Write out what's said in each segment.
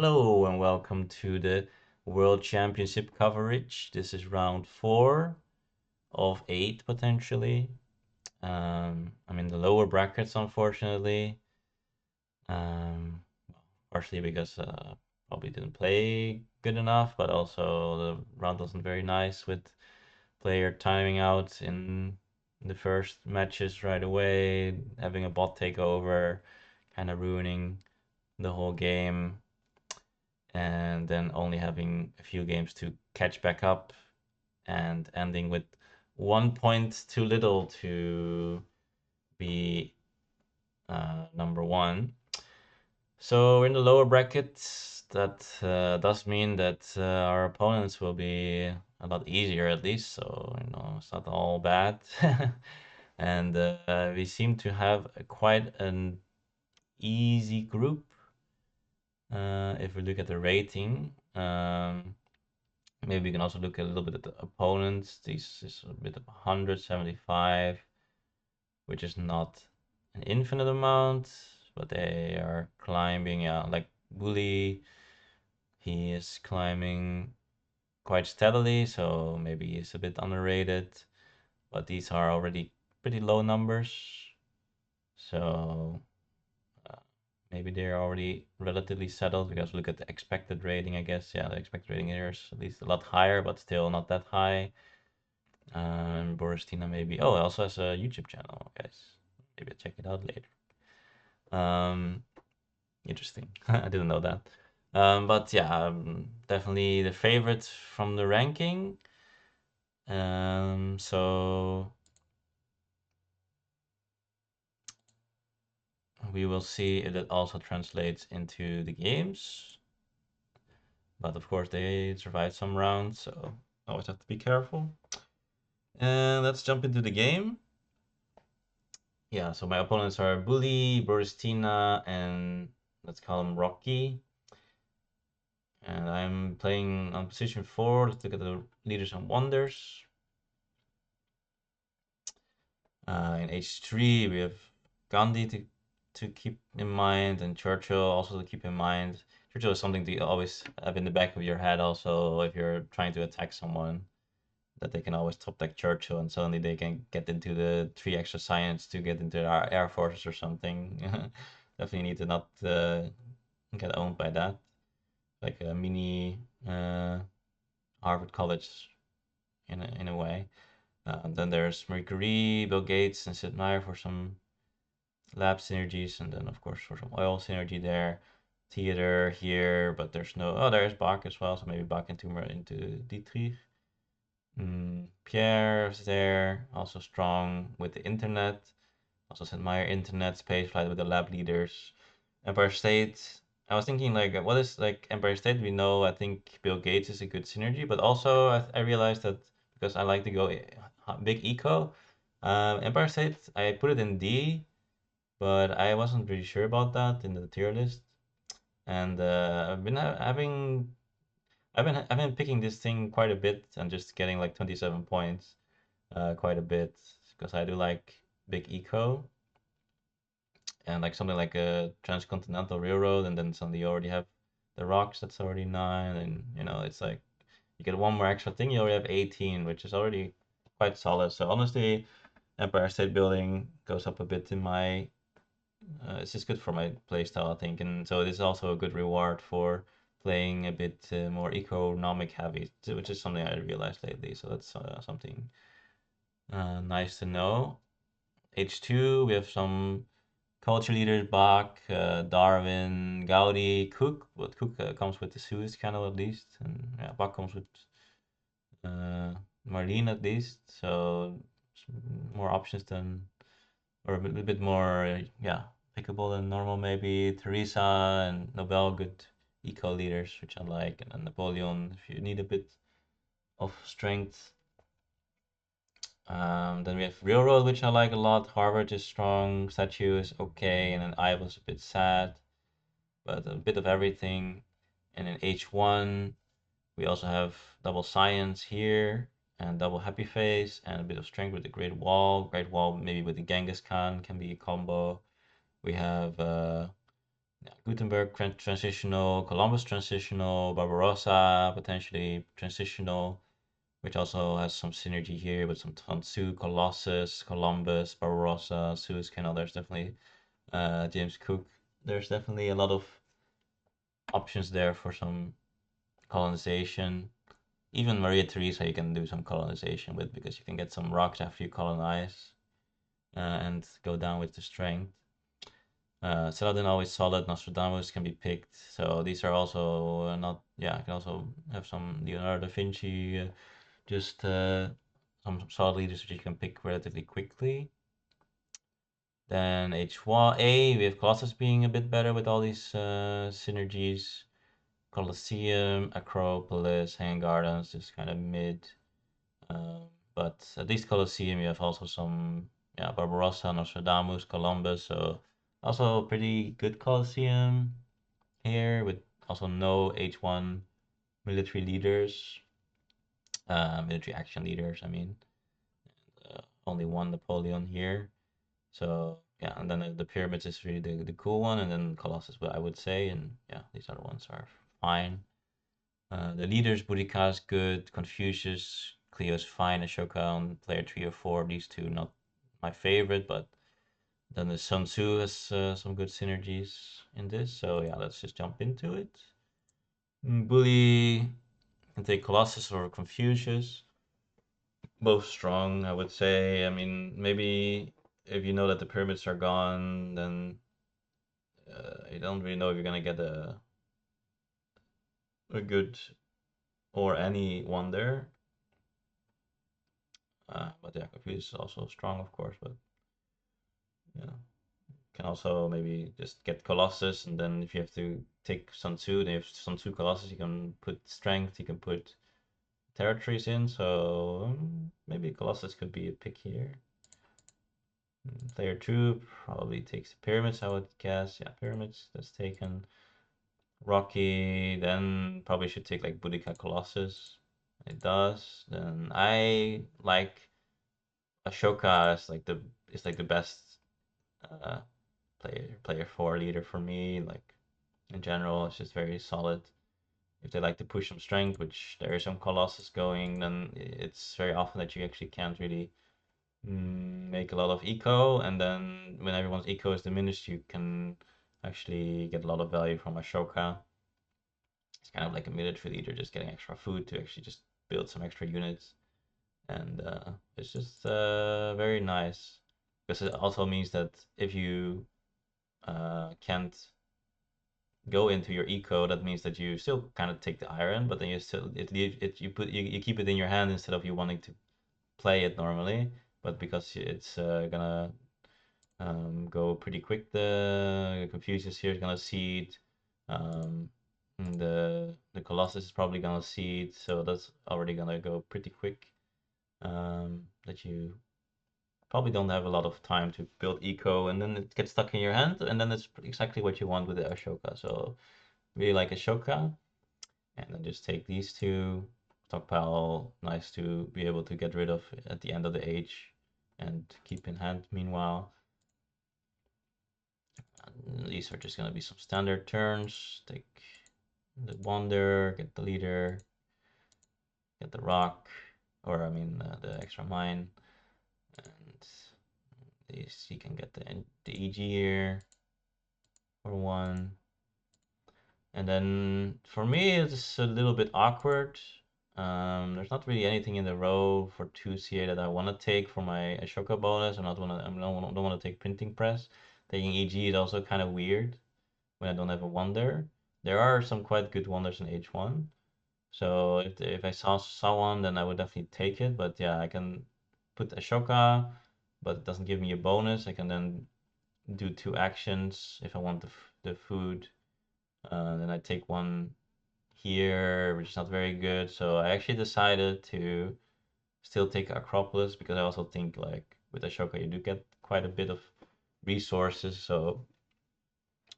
Hello and welcome to the World Championship coverage. This is round 4 of 8 potentially. I'm in the lower brackets, unfortunately. Um, Partially because probably didn't play good enough, but also the round wasn't very nice with player timing out in the first matches right away, having a bot take over, kind of ruining the whole game, and then only having a few games to catch back up and ending with 1 point too little to be number one. So we're in the lower brackets. That does mean that our opponents will be a lot easier at least. So it's not all bad, and we seem to have quite an easy group. If we look at the rating, maybe we can also look a little bit at the opponents. This is a bit of 175, which is not an infinite amount, but they are climbing. Yeah, like Bully, he is climbing quite steadily, so maybe he's a bit underrated. But these are already pretty low numbers, so uh, maybe they're already relatively settled. Because look at the expected rating, I guess. Yeah, the expected rating here is at least a lot higher, but still not that high. Boristina maybe. Oh, it also has a YouTube channel, guys. Maybe I'll check it out later. Um, Interesting. I didn't know that. But yeah, definitely the favorite from the ranking. So we will see if it also translates into the games. But of course, they survived some rounds, so always have to be careful. And let's jump into the game. Yeah, so my opponents are Bully, Boristina, and let's call him Rocky. And I'm playing on position 4. Let's look at the leaders and wonders. In H3, we have Gandhi to keep in mind, and Churchill also to keep in mind. Churchill is something to always have in the back of your head also if you're trying to attack someone, that they can always top deck Churchill and suddenly they can get into the 3 extra science to get into our air forces or something. Definitely need to not get owned by that. Like a mini Harvard College in a way. Then there's Mercury, Bill Gates, and Sid Meier for some lab synergies, and then of course for some oil synergy there. Theater here, but there's no. Oh, there's Bach as well, so maybe Bach into Dietrich. Pierre is there, also strong with the internet. Also Sid Meier internet, spaceflight with the lab leaders. Empire State. I was thinking like, what is like Empire State? We know I think Bill Gates is a good synergy, but also I realized that because I like to go big eco, Empire State I put it in D, but I wasn't really sure about that in the tier list. And I've been having I've been picking this thing quite a bit and just getting like 27 points, quite a bit because I do like big eco and like something like a transcontinental railroad, and then suddenly you already have the rocks. That's already 9, and it's like you get one more extra thing, you already have 18, which is already quite solid. So honestly, Empire State Building goes up a bit in my it's just good for my playstyle, I think, and so it is also a good reward for playing a bit more economic heavy, which is something I realized lately. So that's something nice to know. H2, we have some culture leaders: Bach, Darwin, Gaudi, Cook. But Cook comes with the Suez Canal at least, and yeah, Bach comes with uh, Marlene at least. So more options than, or a bit more, yeah, pickable than normal maybe. Teresa and Nobel, good eco leaders, which I like, and then Napoleon if you need a bit of strength. Then we have Railroad, which I like a lot. Harvard is strong. Statue is okay, and then I was a bit sad, but a bit of everything. And in H1, we also have double science here and double happy face and a bit of strength with the Great Wall. Great Wall maybe with the Genghis Khan can be a combo. We have Yeah, Gutenberg transitional, Columbus transitional, Barbarossa potentially transitional, which also has some synergy here with some Tansu, Colossus, Columbus, Barbarossa, Suez Canal. There's definitely James Cook. There's definitely a lot of options there for some colonization. Even Maria Theresa you can do some colonization with because you can get some rocks after you colonize and go down with the strength. Saladin always solid. Nostradamus can be picked. So these are also not. Yeah, I can also have some Leonardo da Vinci. Just some solid leaders which you can pick relatively quickly. Then H1A, we have Colossus being a bit better with all these synergies. Colosseum, Acropolis, Hanging Gardens, just kind of mid. Um, but at least Colosseum, you have also some, yeah, Barbarossa, Nostradamus, Columbus. So also pretty good Colosseum here with also no H1 military leaders, military action leaders, I mean. Only one Napoleon here. So yeah, and then the pyramids is really the cool one, and then Colossus, I would say, and yeah, these other ones are fine. The leaders, Boudica is good, Confucius, Cleo's fine, Ashoka on player 3 or 4. These two not my favorite, but then the Sun Tzu has some good synergies in this. So yeah, let's just jump into it. Bully can take Colossus or Confucius. Both strong, I would say. I mean, maybe if you know that the pyramids are gone, then you don't really know if you're gonna get a good or any one there. But yeah, Confucius is also strong, of course. But yeah, can also maybe just get Colossus, and then if you have to take Sun Tzu, then if Sun Tzu Colossus, you can put strength, you can put territories in. So maybe Colossus could be a pick here. Player two probably takes the pyramids, I would guess. Yeah, pyramids, that's taken. Rocky, then probably should take like Boudica Colossus. It does. Then I like Ashoka is like the best uh, player four leader for me. Like in general, it's just very solid. If they like to push some strength, which there is some Colossus going, then it's very often that you actually can't really make a lot of eco, and then when everyone's eco is diminished, you can actually get a lot of value from Ashoka. It's kind of like a military leader just getting extra food to actually just build some extra units, and it's just very nice because it also means that if you can't go into your eco, that means that you still kind of take the iron, but then you still you keep it in your hand instead of you wanting to play it normally. But because it's gonna go pretty quick, the Confucius here is gonna seed. Um, and the Colossus is probably gonna seed, so that's already gonna go pretty quick. That you probably don't have a lot of time to build eco, and then it gets stuck in your hand, and then it's exactly what you want with the Ashoka. So really like Ashoka, and then just take these two. Stockpile, nice to be able to get rid of at the end of the age and keep in hand meanwhile. And these are just going to be some standard turns. Take the wonder, get the leader, get the rock, or I mean the extra mine, and these you can get the EG here for one. And then for me, it's a little bit awkward. There's not really anything in the row for 2CA that I want to take for my Ashoka bonus. I don't want to take printing press. Taking EG is also kind of weird when I don't have a wonder. There are some quite good wonders in H1. So if I saw one, then I would definitely take it. But yeah, I can put Ashoka, but it doesn't give me a bonus. I can then do 2 actions if I want the food. Then I take one here, which is not very good. So I actually decided to still take Acropolis because I also think like with Ashoka you do get quite a bit of resources. So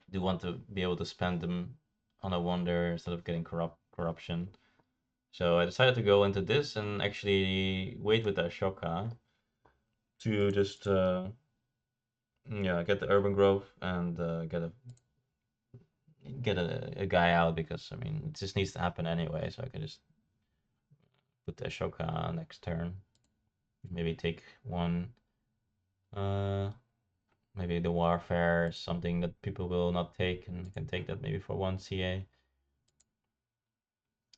I do want to be able to spend them on a wonder instead of getting corruption. So I decided to go into this and actually wait with the Ashoka to just yeah, get the urban growth and get a get a guy out because I mean it just needs to happen anyway. So I can just put the Ashoka next turn. Maybe take one. Uh, maybe the warfare is something that people will not take, and can take that maybe for one CA.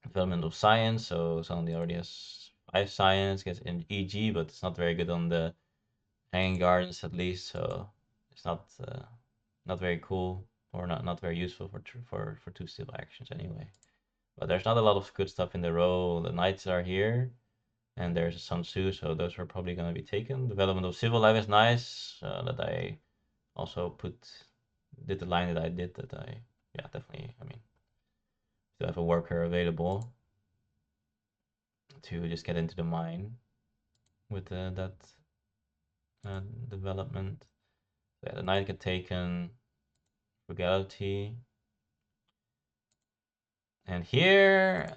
Development of science, so suddenly already has 5 science, gets in EG, but it's not very good on the hanging gardens at least, so it's not very cool or not very useful for 2 steel actions anyway. But there's not a lot of good stuff in the row. The knights are here, and there's a Sun Tzu, so those are probably going to be taken. Development of civil life is nice. That I also did the line that I did. That I yeah definitely. I mean, still have a worker available to just get into the mine with that development. Yeah, the knight get taken. Frugality. And here,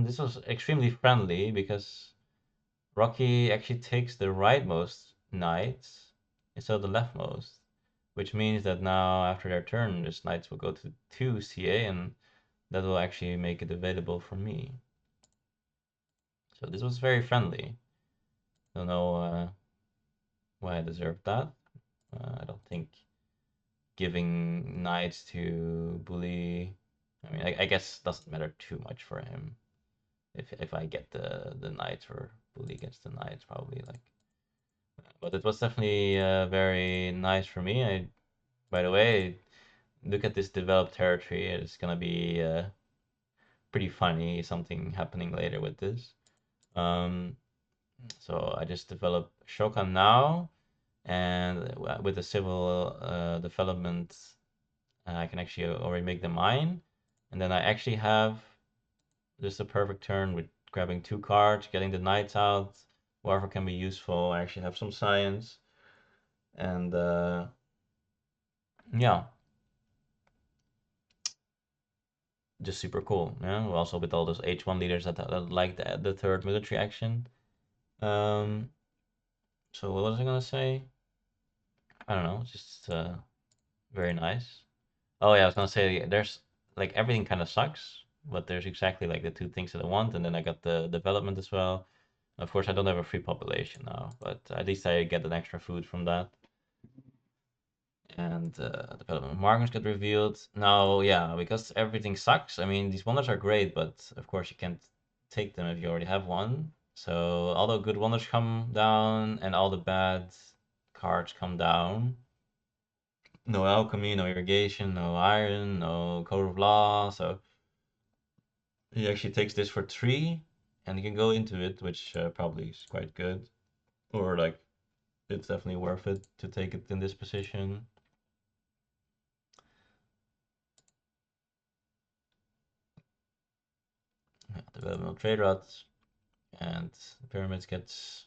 this was extremely friendly because Rocky actually takes the rightmost knights instead of the leftmost, which means that now after their turn, this knights will go to 2 CA, and that will actually make it available for me. So this was very friendly. Don't know why I deserved that. I don't think giving knights to bully. I mean, I guess doesn't matter too much for him. If I get the knights or bully gets the knights, probably like. But it was definitely very nice for me. By the way, look at this developed territory. It's gonna be pretty funny. Something happening later with this. Um, so I just developed Shokan now, and with the civil development, I can actually already make the mine, and then I actually have just a perfect turn with grabbing 2 cards, getting the knights out. Whatever can be useful. I actually have some science, and yeah, just super cool. Yeah, also with all those H1 leaders that like the third military action. Um, so what was I gonna say? I don't know. Just very nice. Oh yeah, I was gonna say there's like everything kind of sucks, but there's exactly like the 2 things that I want, and then I got the development as well. Of course, I don't have a free population now, but at least I get an extra food from that. And development markers get revealed. Now, yeah, because everything sucks. I mean, these wonders are great, but of course you can't take them if you already have one. So all the good wonders come down, and all the bad cards come down. No alchemy, no irrigation, no iron, no code of law. So he actually takes this for 3, and he can go into it, which probably is quite good. Or like, it's definitely worth it to take it in this position. Yeah, developmental trade routes, and the pyramids gets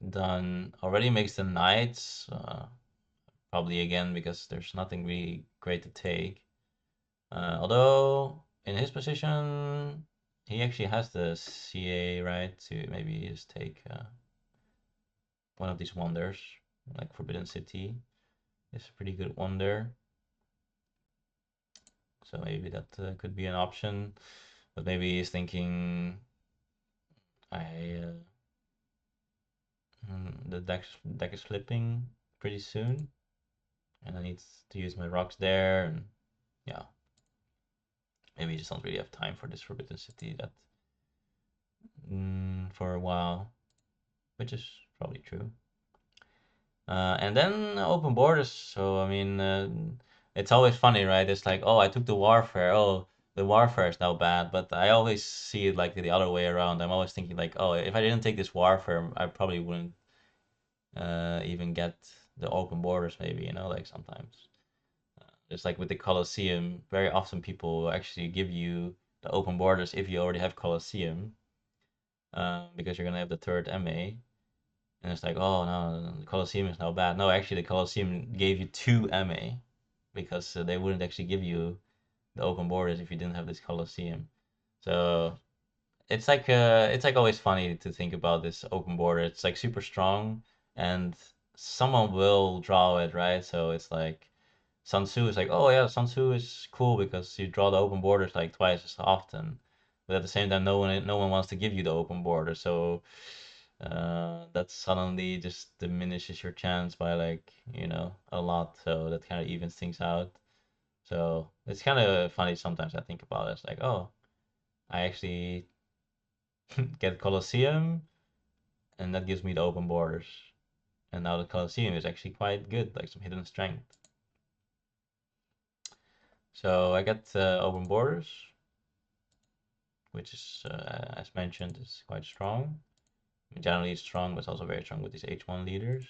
done. Already makes the knights, probably again because there's nothing really great to take. Although in his position, he actually has the CA right to maybe just take one of these wonders, like Forbidden City. It's a pretty good wonder. So maybe that could be an option. But maybe he's thinking, I the deck is flipping pretty soon, and I need to use my rocks there, and yeah, maybe you just don't really have time for this Forbidden City that for a while, which is probably true. And then open borders. So I mean, it's always funny, right? It's like, oh, I took the warfare. Oh, the warfare is now bad. But I always see it like the other way around. I'm always thinking like, oh, if I didn't take this warfare, I probably wouldn't even get the open borders. Maybe like sometimes. Just like with the Colosseum, very often people actually give you the open borders if you already have Colosseum, because you're gonna have the third MA. And it's like, oh no, the Colosseum is now bad. No, actually, the Colosseum gave you 2 MA because they wouldn't actually give you the open borders if you didn't have this Colosseum. So it's like always funny to think about this open border. It's like super strong, and someone will draw it, right? So it's like Sun Tzu is like, oh yeah, Sun Tzu is cool because you draw the open borders like twice as often, but at the same time, no one wants to give you the open border, so that suddenly just diminishes your chance by like a lot. So that kind of evens things out. So it's kind of funny sometimes I think about it. It's like, oh, I actually get Colosseum, and that gives me the open borders. And now the Colosseum is actually quite good, like some hidden strength. So I get open borders, which is, as mentioned, is quite strong. Generally it's strong, but it's also very strong with these H1 leaders.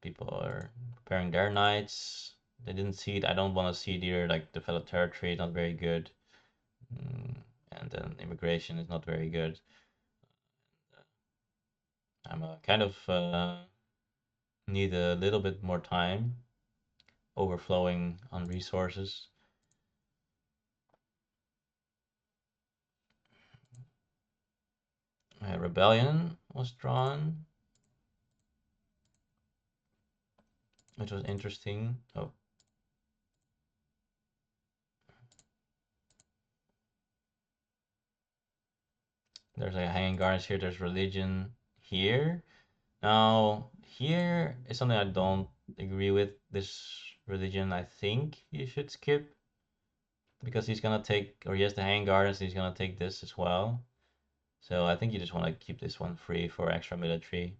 People are preparing their knights. They didn't see it. I don't want to see it either. Like developed territory is not very good. And then immigration is not very good. I'm kind of need a little bit more time, overflowing on resources. Rebellion was drawn, which was interesting. Oh, there's a hanging gardens here. There's religion here. Now, here is something I don't agree with. This religion, I think you should skip because he's gonna take, or he has the hanging gardens, he's gonna take this as well. So I think you just want to keep this one free for extra military,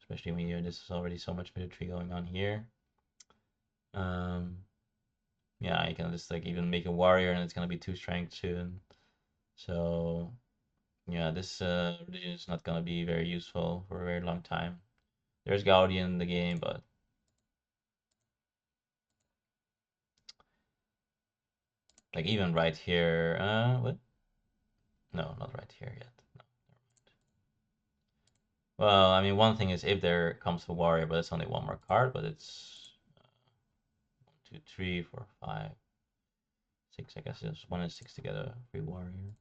especially when you this is already so much military going on here. Um, yeah, you can just like even make a warrior, and it's gonna be 2 strength soon. So yeah, this religion is not gonna be very useful for a very long time. There's Gaudi in the game, but like even right here, what? No, not right here yet. No. Well, I mean, one thing is if there comes a warrior, but it's only one more card, but it's 1, 2, 3, 4, 5, 6. I guess it's 1 and 6 together. Free warrior.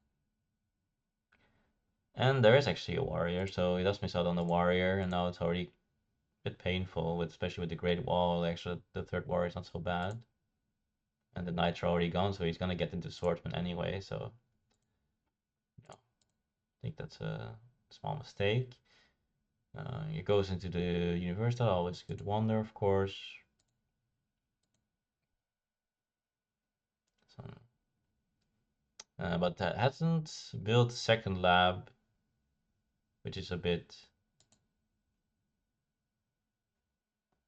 And there is actually a warrior, so he does miss out on the warrior, and now it's already a bit painful, with especially with the Great Wall. Actually, the third warrior is not so bad, and the knights are already gone, so he's gonna get into swordsman anyway. So, I think that's a small mistake. He goes into the universal, always good wonder, of course. So, but hasn't built second lab, which is a bit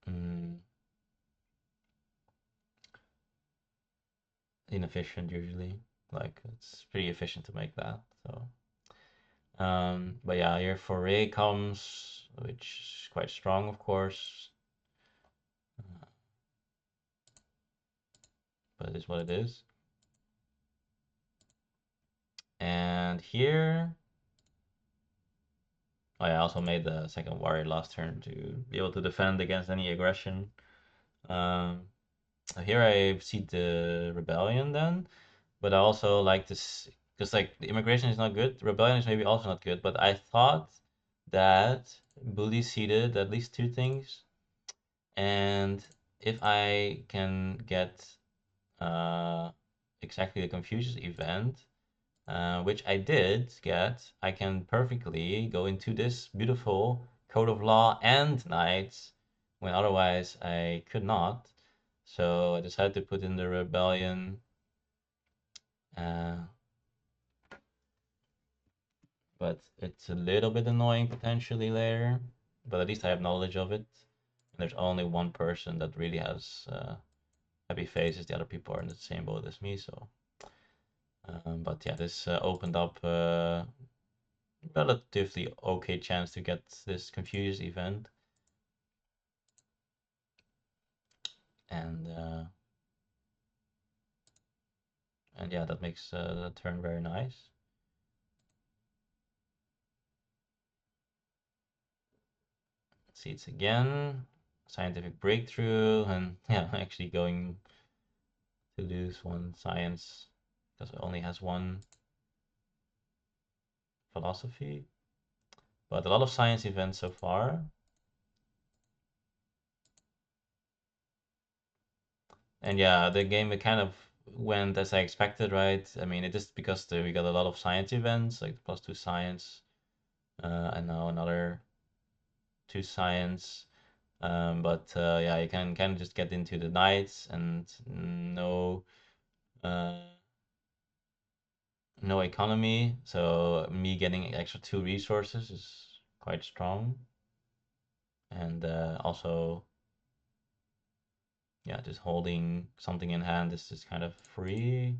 mm, inefficient usually. Like it's pretty efficient to make that. So, but yeah, here foray comes, which is quite strong, of course. But it is what it is. And here, oh yeah, I also made the second warrior last turn to be able to defend against any aggression. Um, Here I see the rebellion then, but I also like this because like the immigration is not good, rebellion is maybe also not good, but I thought that bully seeded at least 2 things, and if I can get uh, exactly the Confucius event, which I did get, I can perfectly go into this beautiful code of law and knights when otherwise I could not. So I decided to put in the rebellion, uh, but it's a little bit annoying potentially later, but at least I have knowledge of it. And there's only one person that really has happy faces. The other people are in the same boat as me, so. But yeah, this opened up relatively okay chance to get this Confucius event. And yeah, that makes the turn very nice. Seeds again, scientific breakthrough, and yeah, actually going to lose 1 science because it only has 1 philosophy. But a lot of science events so far. And yeah, the game, it kind of went as I expected, right? I mean, it just because we got a lot of science events, like +2 science, and now another 2 science. But yeah, you can kind of just get into the nights and uh, no economy. So me getting extra 2 resources is quite strong. And also, yeah, just holding something in hand is just kind of free,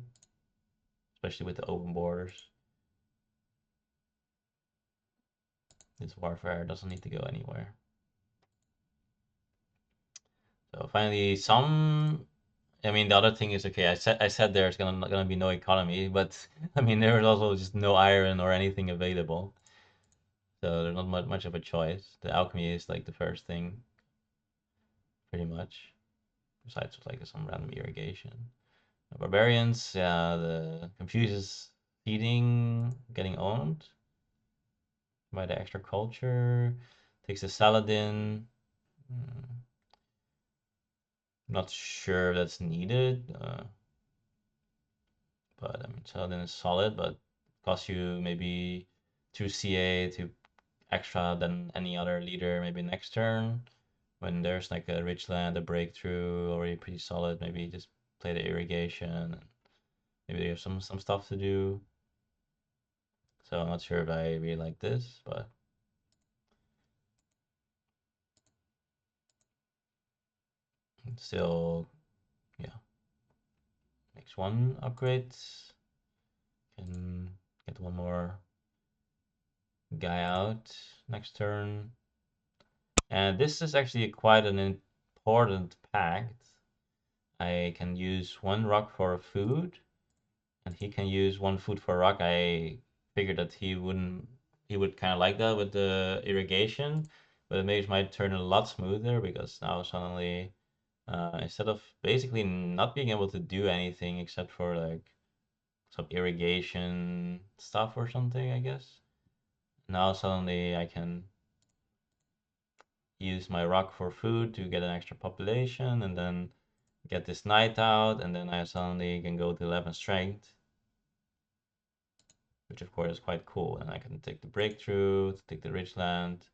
especially with the open borders. This warfare doesn't need to go anywhere. So finally, some. I mean, the other thing is okay. I said there's gonna be no economy, but I mean there is also just no iron or anything available, so there's not much of a choice. The alchemy is like the first thing, pretty much. Besides like some random irrigation. The barbarians, yeah, the Confucius feeding getting owned by the extra culture. Takes the Saladin. Hmm, not sure that's needed. But I mean, Saladin is solid, but costs you maybe 2 CA to extra than any other leader, maybe next turn. When there's like a rich land, a breakthrough, already pretty solid, maybe just play the irrigation. And maybe they have some stuff to do. So I'm not sure if I really like this, but still, yeah, makes one upgrade. Can get one more guy out next turn. And this is actually quite an important pact. I can use one rock for food, and he can use one food for rock. I figured that he would kind of like that with the irrigation, but it makes my turn a lot smoother because now suddenly, instead of basically not being able to do anything except for like some irrigation stuff or something, I guess, now suddenly I can use my rock for food to get an extra population and then get this knight out, and then I suddenly can go to 11 strength, which of course is quite cool. And I can take the breakthrough, take the rich land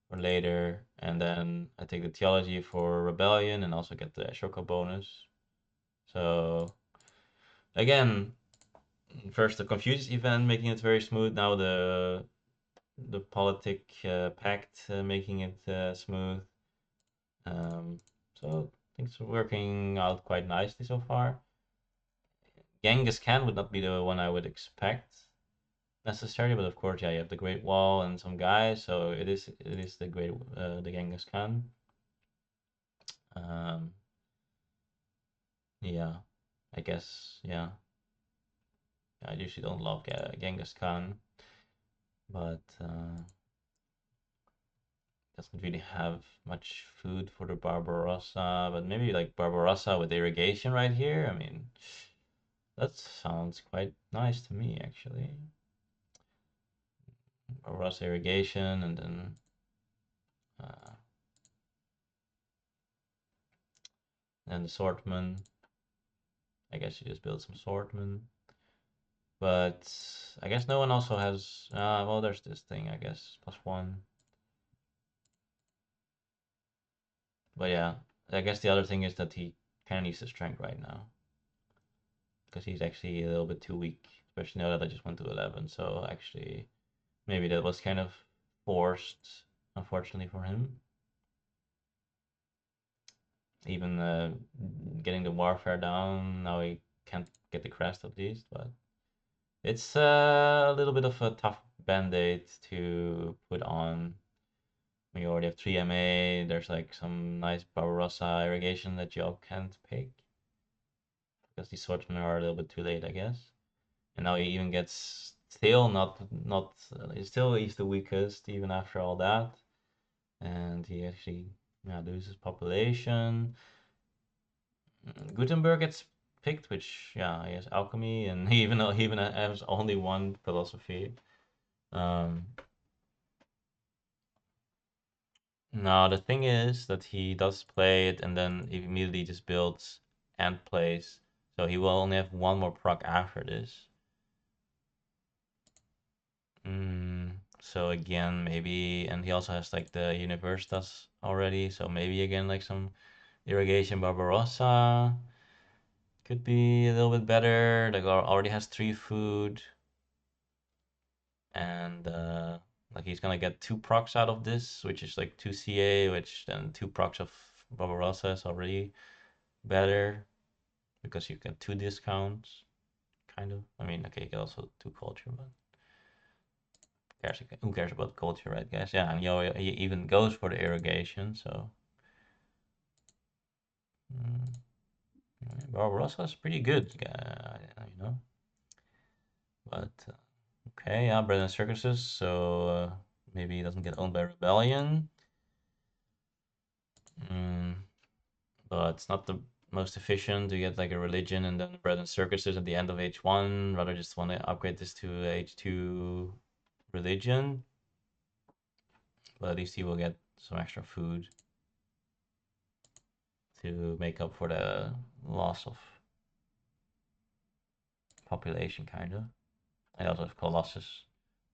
for later, and then I take the theology for rebellion and also get the Ashoka bonus. So again, first the Confucius event making it very smooth. Now the politic pact making it smooth. Um, so things are working out quite nicely so far. Genghis Khan would not be the one I would expect necessarily, but of course, yeah, you have the Great Wall and some guys, so it is the Genghis Khan. Um, yeah, I guess yeah. I usually don't love Genghis Khan, but doesn't really have much food for the Barbarossa. But maybe like Barbarossa with irrigation right here. I mean, that sounds quite nice to me actually. Barbarossa irrigation, and then uh, and the swordman. I guess you just build some swordmen. But I guess no one also has. Well, there's this thing, I guess, +1. But yeah, I guess the other thing is that he kind of needs the strength right now because he's actually a little bit too weak, especially now that I just went to 11. So actually, maybe that was kind of forced, unfortunately for him. Even getting the warfare down, now he can't get the crest at least, but it's a little bit of a tough band-aid to put on. We already have 3 MA. There's like some nice Barbarossa irrigation that y'all can't pick because these swordsmen are a little bit too late, I guess. And now he even gets still not still he's the weakest even after all that. And he actually, yeah, loses population. Gutenberg gets picked, which, yeah, he has alchemy, and he even has only one philosophy. Um, Now the thing is that he does play it and then he immediately just builds end place. So he will only have one more proc after this. So again, maybe, and he also has like the Universitas already. So maybe again, like some Irrigation Barbarossa could be a little bit better. Like already has 3 food, and like he's gonna get 2 procs out of this, which is like 2 CA, which then 2 procs of Barbarossa is already better because you get 2 discounts, kind of. I mean, okay, you get also 2 culture, but who cares about culture, right, guys? Yeah, and he even goes for the irrigation, so Barbarossa is pretty good, you know. But okay, yeah, bread and circuses, so maybe he doesn't get owned by rebellion. Mm, but it's not the most efficient to get like a religion and then bread and circuses at the end of H1. Rather just want to upgrade this to H2 religion. But at least he will get some extra food to make up for the loss of population, kind of. And also have Colossus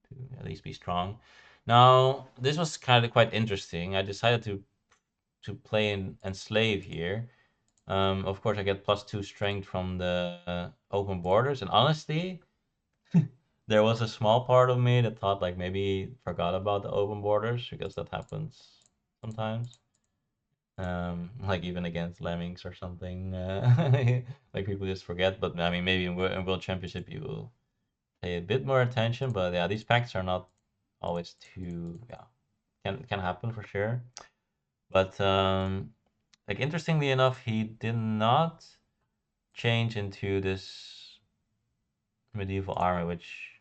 to at least be strong. Now, this was kind of quite interesting. I decided to play in Enslave here. Of course, I get +2 strength from the open borders, and honestly, there was a small part of me that thought like maybe forgot about the open borders because that happens sometimes. Like even against Lemmings or something, like people just forget. But I mean, maybe in World Championship you will pay a bit more attention. But yeah, these packs are not always too, yeah, can happen for sure. But like interestingly enough, he did not change into this medieval army, which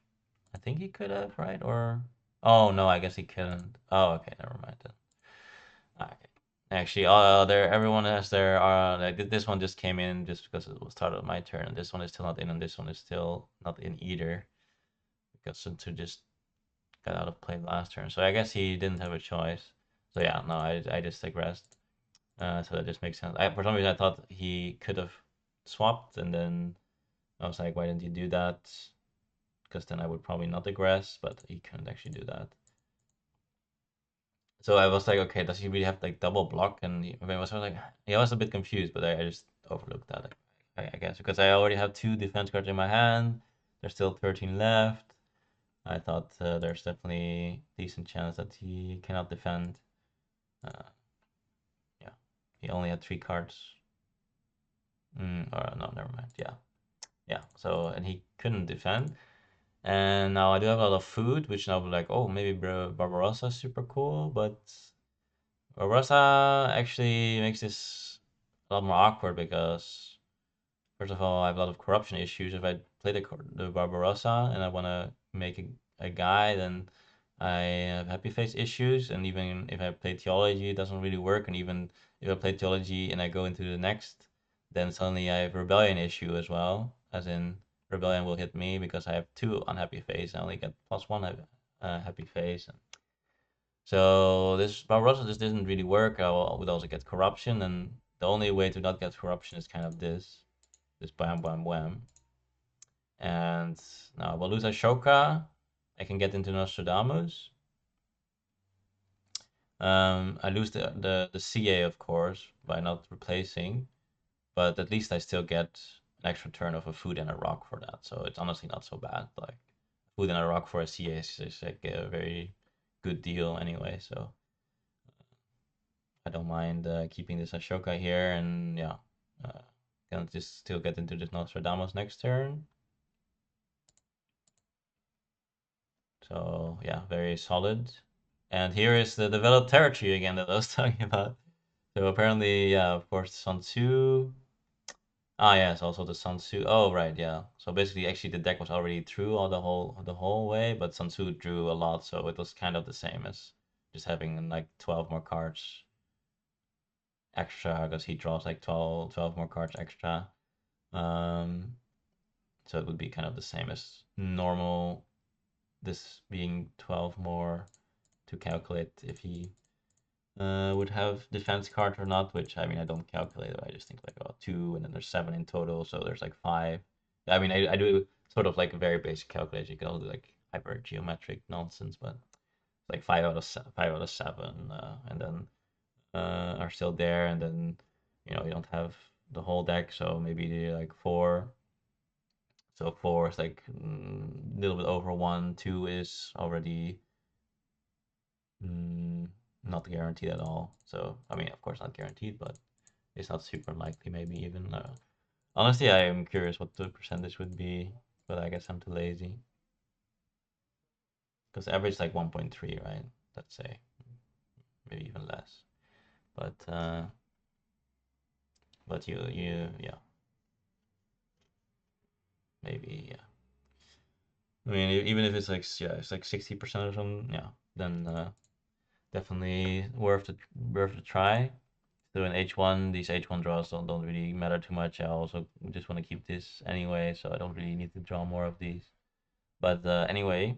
I think he could have, right? Or oh no, I guess he couldn't. Oh, okay, never mind then. Okay. Actually, there everyone has their like this one just came in just because it was started my turn, and this one is still not in, and this one is still not in either because Sun just got out of play last turn. So I guess he didn't have a choice. So yeah, no, I just digressed. So that just makes sense. For some reason I thought he could have swapped, and then I was like, why didn't you do that? Because then I would probably not digress, but he couldn't actually do that. So I was like, okay, does he really have like double block? And I was like, yeah, I was a bit confused, but I just overlooked that, I guess, because I already have 2 defense cards in my hand. There's still 13 left. I thought there's definitely decent chance that he cannot defend. Uh, yeah, he only had 3 cards. Or no, never mind. Yeah, yeah. So and he couldn't defend. And now I do have a lot of food, which now be like, oh, maybe Barbarossa is super cool, but Barbarossa actually makes this a lot more awkward because, first of all, I have a lot of corruption issues. If I play the Barbarossa and I want to make a guy, then I have happy face issues. And even if I play theology, it doesn't really work. And even if I play theology and I go into the next, then suddenly I have rebellion issue as well. As in, rebellion will hit me because I have 2 unhappy face. I only get +1 happy face. So this Barbarossa just didn't really work. I would also get corruption, and the only way to not get corruption is kind of this bam bam wham. And now we'll lose Ashoka. I can get into Nostradamus. I lose the CA of course by not replacing, but at least I still get an extra turn of a food and a rock for that. So it's honestly not so bad. Like food and a rock for a CA is like a very good deal anyway. So I don't mind keeping this Ashoka here, and yeah, can just still get into this Nostradamus next turn. So yeah, very solid. And here is the developed territory again that I was talking about. So apparently, yeah, of course, Sun Tzu. Ah, yes, also the Sun Tzu. Oh, right, yeah. So basically, actually, the deck was already through all the whole way, but Sun Tzu drew a lot, so it was kind of the same as just having like 12 more cards extra because he draws like 12 more cards extra. Um, so it would be kind of the same as normal. This being 12 more to calculate if he would have defense card or not, which I mean I don't calculate it. I just think like oh two and then there's seven in total, so there's like five. I mean I do sort of like a very basic calculation. You can also do like hyper geometric nonsense, but it's like five out of seven, and then are still there, and then you don't have the whole deck, so maybe like four. So four is like a little bit over one. Two is already mm, not guaranteed at all. So I mean, of course, not guaranteed, but it's not super likely. Maybe even. Honestly, I am curious what the percentage would be, but I guess I'm too lazy because average is like 1.3, right? Let's say maybe even less. But you yeah, maybe yeah. I mean, even if it's like yeah, it's like 60% or something, yeah, then definitely worth a try. So in H1, these H1 draws don't really matter too much. I also just want to keep this anyway, so I don't really need to draw more of these. But anyway,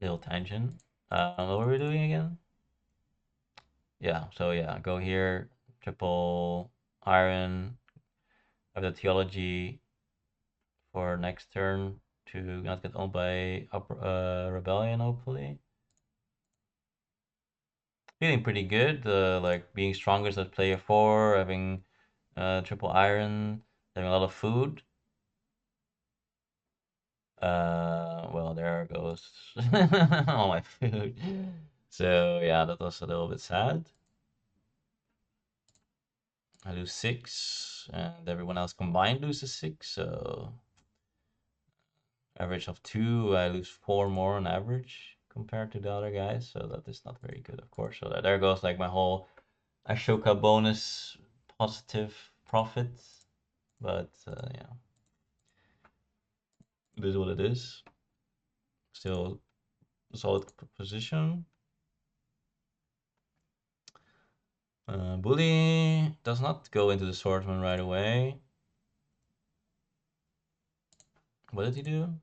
little tangent. What were we doing again? Yeah, so yeah, go here, triple iron, have the theology for next turn to not get owned by rebellion, hopefully. Feeling pretty good, like being strongest at player four, having triple iron, having a lot of food. Well, there goes all my food. So yeah, that was a little bit sad. I lose six, and everyone else combined loses six. So average of two, I lose four more on average compared to the other guys. So that is not very good, of course. So there goes like my whole Ashoka bonus positive profit. But yeah, it is what it is. Still a solid position. Bully does not go into the swordsman right away. What did he do?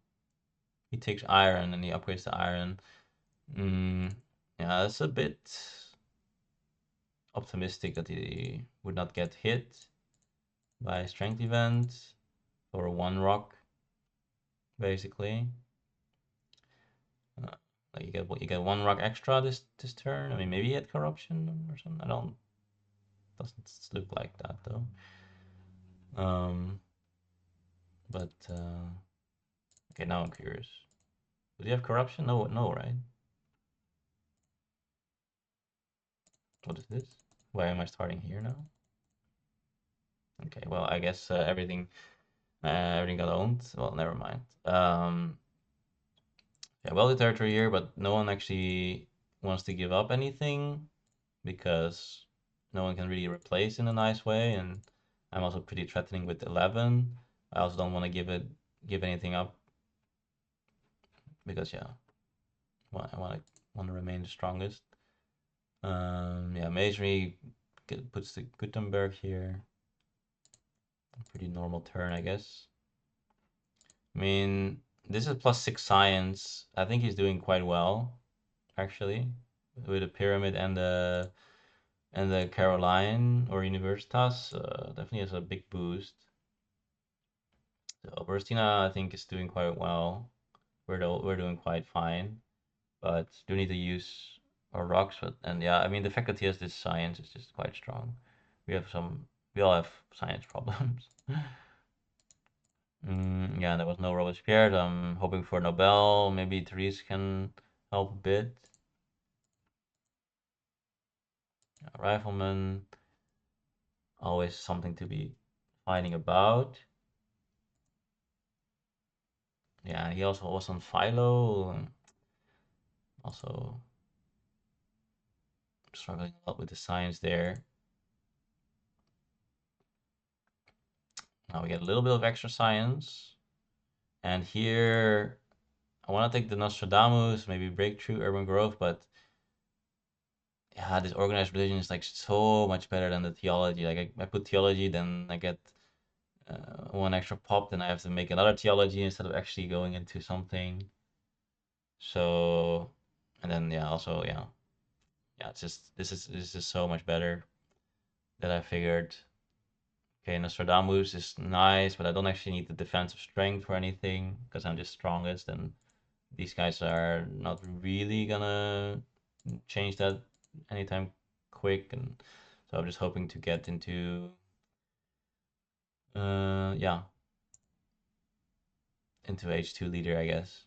He takes iron and he upgrades the iron. Yeah, that's a bit optimistic that he would not get hit by a strength event or one rock, basically. Uh, like you get one rock extra this turn. I mean, maybe he had corruption or something. I don't. Doesn't look like that though. Um, but okay, now I'm curious. Does he have corruption? No, no, right? What is this? Why am I starting here now? Okay, well, I guess everything got owned. Well, never mind. Yeah, wealthy territory here, but no one actually wants to give up anything because no one can really replace in a nice way, and I'm also pretty threatening with 11. I also don't want to give anything up because yeah, I want to remain the strongest. Yeah, Masonry puts the Gutenberg here. Pretty normal turn, I guess. I mean, this is plus six science. I think he's doing quite well, actually, with the pyramid and the Caroline or Universitas. Definitely has a big boost. So Burstina, I think, is doing quite well. We're doing quite fine, but do need to use our rocks. But and yeah, I mean the fact that he has this science is just quite strong. We have some. We all have science problems. Yeah, there was no Robespierre. I'm hoping for Nobel. Maybe Therese can help a bit. Yeah, Rifleman, always something to be fighting about. Yeah, he also was on Philo. Also struggling a lot with the science there. Now we get a little bit of extra science. And here I want to take the Nostradamus, maybe Breakthrough, Urban Growth, but yeah, this organized religion is like so much better than the theology. Like I put theology, then I get one extra pop, then I have to make another theology instead of actually going into something. So, and then yeah, also yeah, Yeah, it's just this is so much better that I figured. Okay, Nostradamus is nice, but I don't actually need the defensive strength for anything because I'm just strongest, and these guys are not really gonna change that anytime quick, and so I'm just hoping to get into yeah, into H2 leader, I guess.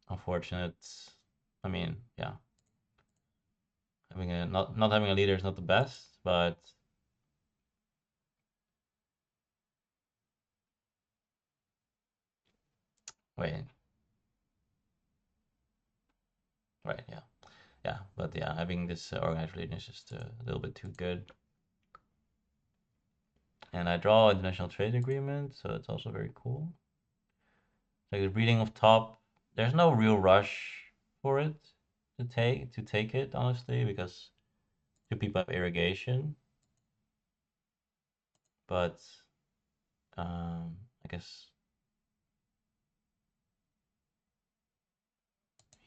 Unfortunate. I mean, yeah, having a not having a leader is not the best, but wait, right, yeah, yeah, but yeah, having this organized religion is just a little bit too good. And I draw international trade agreement, so it's also very cool. Like the reading of top, there's no real rush for it to take it honestly because two people have irrigation, but I guess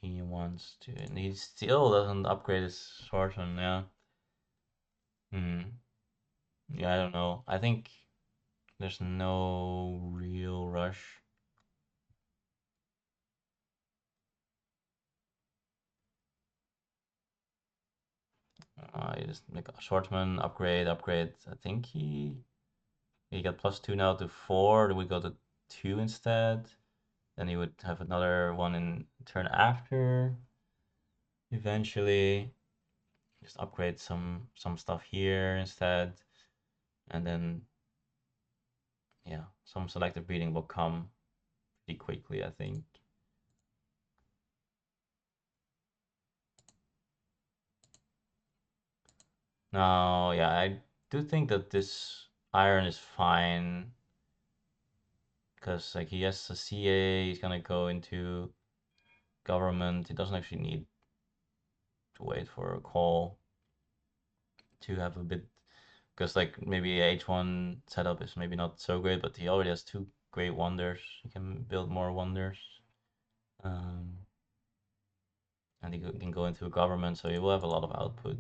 he wants to, and he still doesn't upgrade his swordsman. Yeah, hmm. Yeah, I don't know. I think there's no real rush. You just make a swordsman upgrade. I think he got +2 now to 4. Then we go to 2 instead. Then he would have another one in turn after. Eventually, just upgrade some stuff here instead, and then yeah, some selective breeding will come pretty quickly, I think. Now, yeah, I do think that this iron is fine because like he has a CA, he's gonna go into government. He doesn't actually need to wait for a call to have a bit because like maybe H1 setup is maybe not so great, but he already has two great wonders. He can build more wonders, um, and he can go into a government, so he will have a lot of output.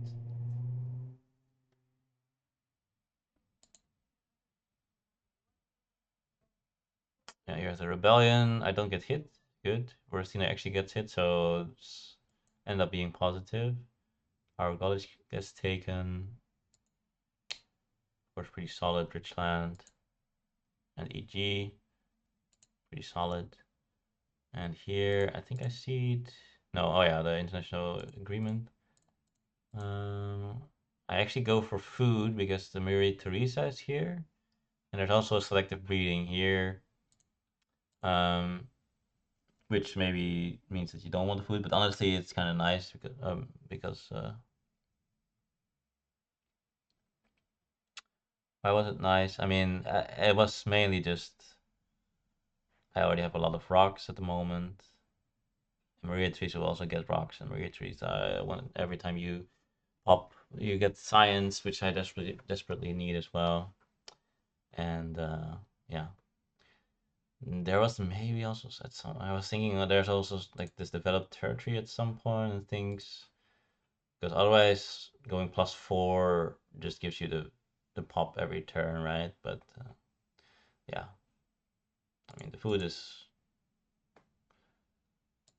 Yeah, here's a rebellion. I don't get hit. Good. Burstina actually gets hit, so it's end up being positive. Our college gets taken. Of course, pretty solid. Richland and EG, pretty solid. And here, I think I see it. No, oh yeah, the international agreement. Um, I actually go for food because the Maria Theresa is here, and there's also a selective breeding here, um, which maybe means that you don't want the food. But honestly, it's kind of nice because why was it nice? I mean, it was mainly just I already have a lot of rocks at the moment. Maria Theresa will also get rocks, and Maria Theresa, every time you pop, you get science, which I desperately need as well. And yeah, there was maybe also at some. I was thinking that there's also like this developed territory at some point and things, because otherwise going +4 just gives you the pop every turn, right? But yeah, I mean the food is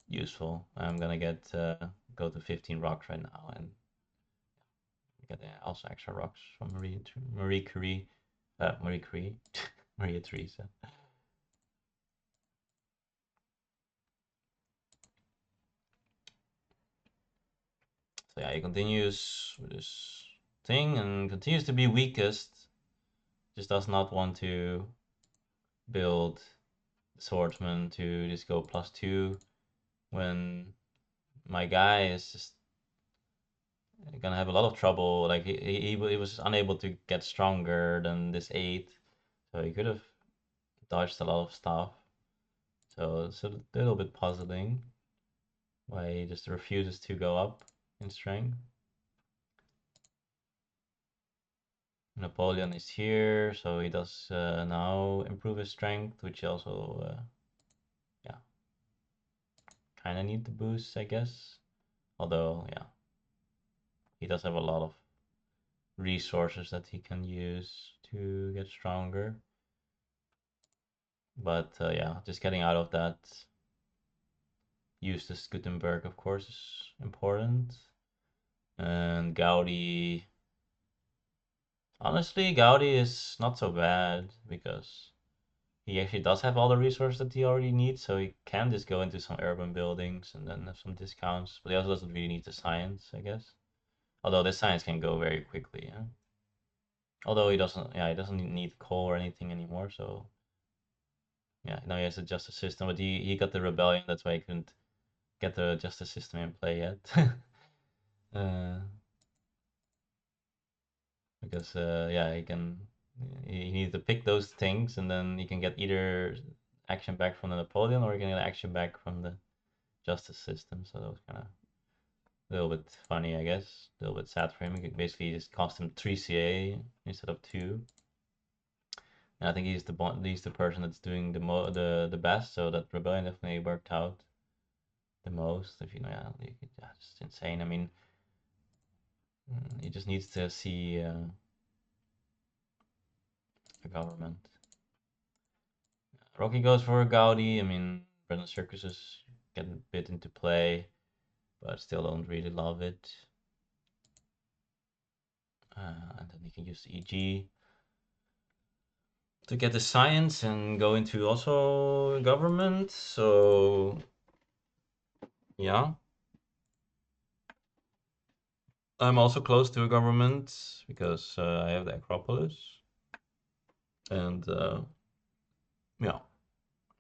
useful. I'm gonna get go to 15 rocks right now and get also extra rocks from Marie Curie, Marie Curie, Maria Theresa. So yeah, he continues with this thing and continues to be weakest. Just does not want to build swordsman to just go +2 when my guy is just gonna have a lot of trouble. Like he was unable to get stronger than this 8, so he could have dodged a lot of stuff. So it's a little bit puzzling why he just refuses to go up in strength. Napoleon is here, so he does now improve his strength, which he also yeah, kind of need the boost, I guess. Although yeah, he does have a lot of resources that he can use to get stronger. But yeah, just getting out of that. Eustace Gutenberg, of course, is important. And Gaudi. Honestly, Gaudi is not so bad because he actually does have all the resources that he already needs, so he can just go into some urban buildings and then have some discounts. But he also doesn't really need the science, I guess. Although this science can go very quickly, yeah. Although he doesn't, yeah, he doesn't need coal or anything anymore. So yeah, now he has the justice system, but he got the rebellion. That's why he couldn't get the justice system in play yet. uh, because yeah, he needs to pick those things, and then he can get either action back from the Napoleon or he can get action back from the justice system. So that was kind of a little bit funny, I guess. A little bit sad for him. It basically just cost him 3 CA instead of 2. And I think he's the person that's doing the best. So that rebellion definitely worked out the most. If you know, yeah, it's insane. I mean, he just needs to see the government. Rocky goes for a Gaudi. I mean, Brendan Circuses get a bit into play, but still don't really love it. And then you can use EG to get the science and go into also government. So yeah, I'm also close to a government because I have the Acropolis, and yeah,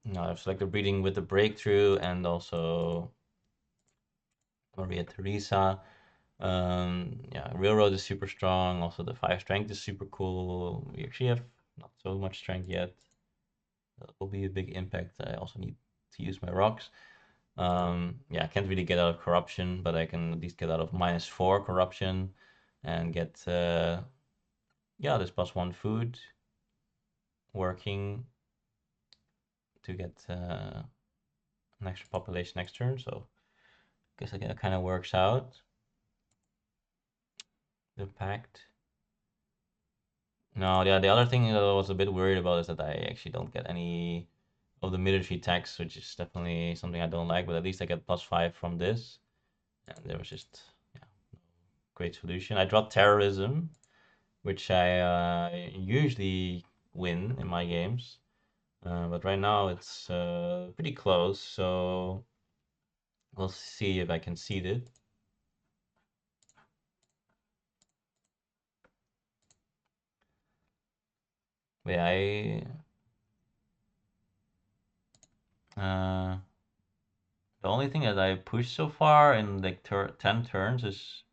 now I've selected breeding with the breakthrough and also Maria Theresa. Yeah, railroad is super strong. Also, the 5 strength is super cool. We actually have not so much strength yet. That will be a big impact. I also need to use my rocks. Yeah, I can't really get out of corruption, but I can at least get out of -4 corruption and get yeah, this +1 food working to get an extra population next turn. So I guess it kind of works out. The pact. No, yeah, the other thing that I was a bit worried about is that I actually don't get any of the military tax, which is definitely something I don't like, but at least I get +5 from this. And there was just, yeah, great solution. I dropped terrorism, which I usually win in my games. But right now it's pretty close, so we'll see if I can seed it. But yeah, the only thing that I pushed so far in like 10 turns is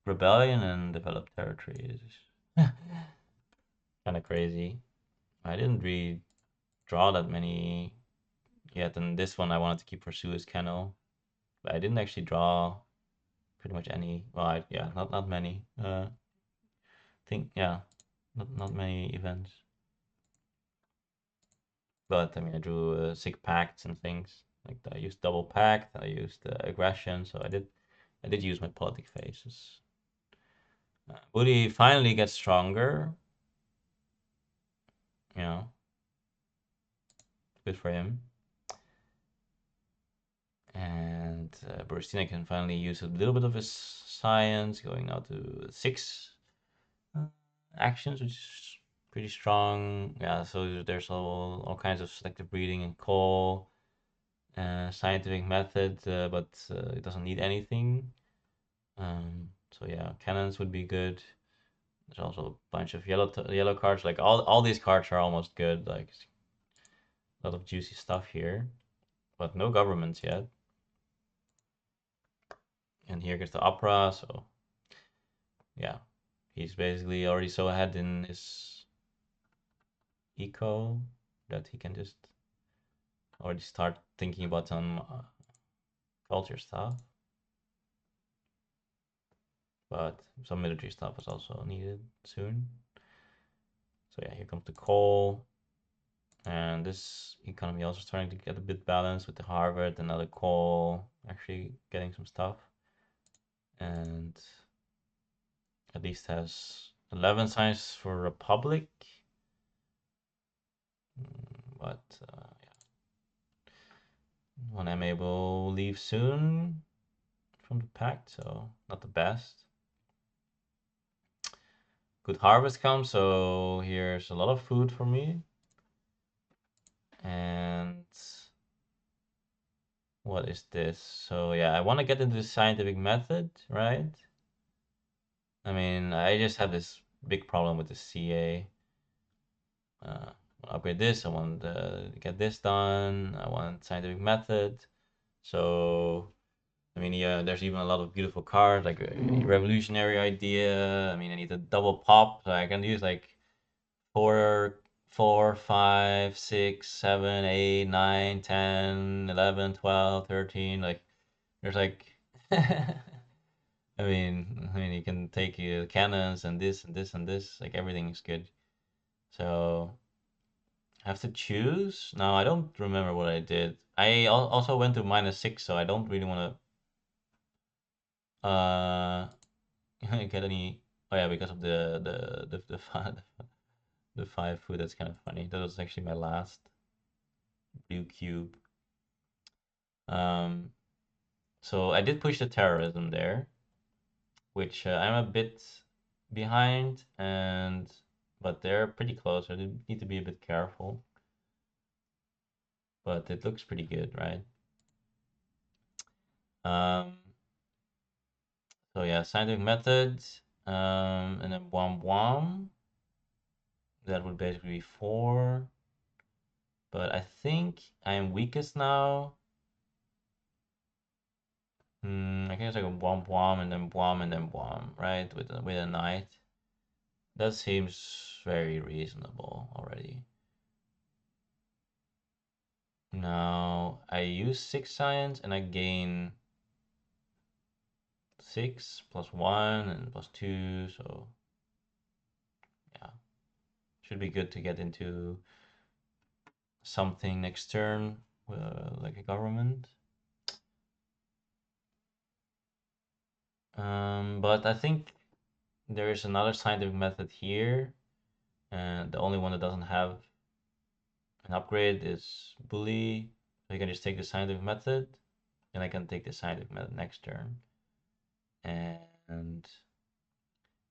rebellion and developed territories. Kind of crazy. I didn't really draw that many yet, and this one I wanted to keep for Suez Canal, but I didn't actually draw pretty much any. Well, yeah, not many. Think yeah, not many events. But I mean, I drew sick pacts and things. Like I used double pact, I used aggression, so I did use my politic phases. Woody finally gets stronger. You know, good for him. And Burstina can finally use a little bit of his science, going now to 6 uh, actions, which is pretty strong. Yeah, so there's all kinds of selective breeding and coal, scientific method, but it doesn't need anything. So yeah, cannons would be good. There's also a bunch of yellow cards. Like all these cards are almost good. Like a lot of juicy stuff here, but no governments yet. And here gets the opera. So yeah, he's basically already so ahead in his eco that he can just already start thinking about some culture stuff. But some military stuff is also needed soon. So yeah, here comes the coal. And this economy also starting to get a bit balanced with the Harvard, another coal, actually getting some stuff. And At least has 11 signs for Republic. But yeah. One MA will leave soon from the pact, so not the best. Good harvest comes, so here's a lot of food for me. And what is this? So yeah, I want to get into the scientific method, right? I mean, I just have this big problem with the CA. Upgrade this. I want to get this done. I want scientific method. So I mean, yeah, there's even a lot of beautiful cards, like a revolutionary idea. I mean, I need a double pop, so I can use like 4, 4, 5, 6, 7, 8, 9, 10, 11, 12, 13. Like, there's like, I mean, you can take cannons and this and this and this. Like, everything is good. So, I have to choose. Now, I don't remember what I did. I also went to -6, so I don't really want to get any. Oh yeah, because of the 5 food. That's kind of funny. That was actually my last blue cube. Um, so I did push the terrorism there, which I'm a bit behind, but they're pretty close. So I need to be a bit careful. But it looks pretty good, right? Um, so yeah, scientific methods, and then Wom. That would basically be 4. But I think I am weakest now. I guess like a Wom and then Wom and then Wom, right? With a knight. That seems very reasonable already. Now I use 6 science and I gain 6 plus 1 and plus 2, so yeah, should be good to get into something next turn, like a government. But I think there is another scientific method here, and the only one that doesn't have an upgrade is bully. So you can just take the scientific method, and I can take the scientific method next turn. And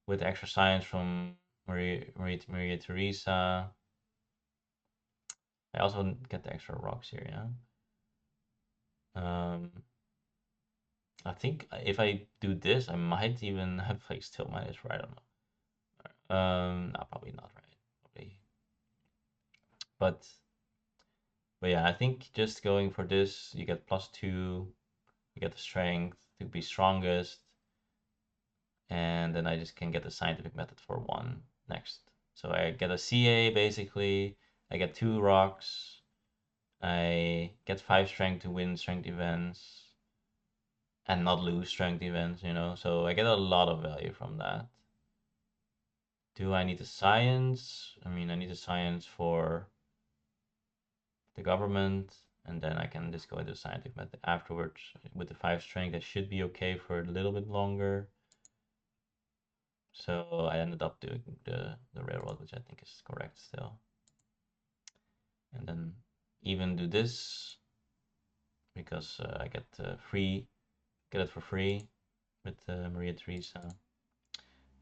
with extra science from Maria Theresa, I also get the extra rocks here, yeah. I think if I do this, I might even have like still -4. I don't know. No, probably not, right? Probably. But yeah, I think just going for this, you get +2, you get the strength to be strongest, and then I just can get the scientific method for 1 next. So I get a CA basically, I get 2 rocks, I get 5 strength to win strength events and not lose strength events, so I get a lot of value from that. Do I need the science? I mean, I need the science for the government, and then I can just go into scientific method afterwards with the 5 strength. That should be okay for a little bit longer. So I ended up doing the railroad, which I think is correct still. And then even do this because I get get it for free with Maria Theresa.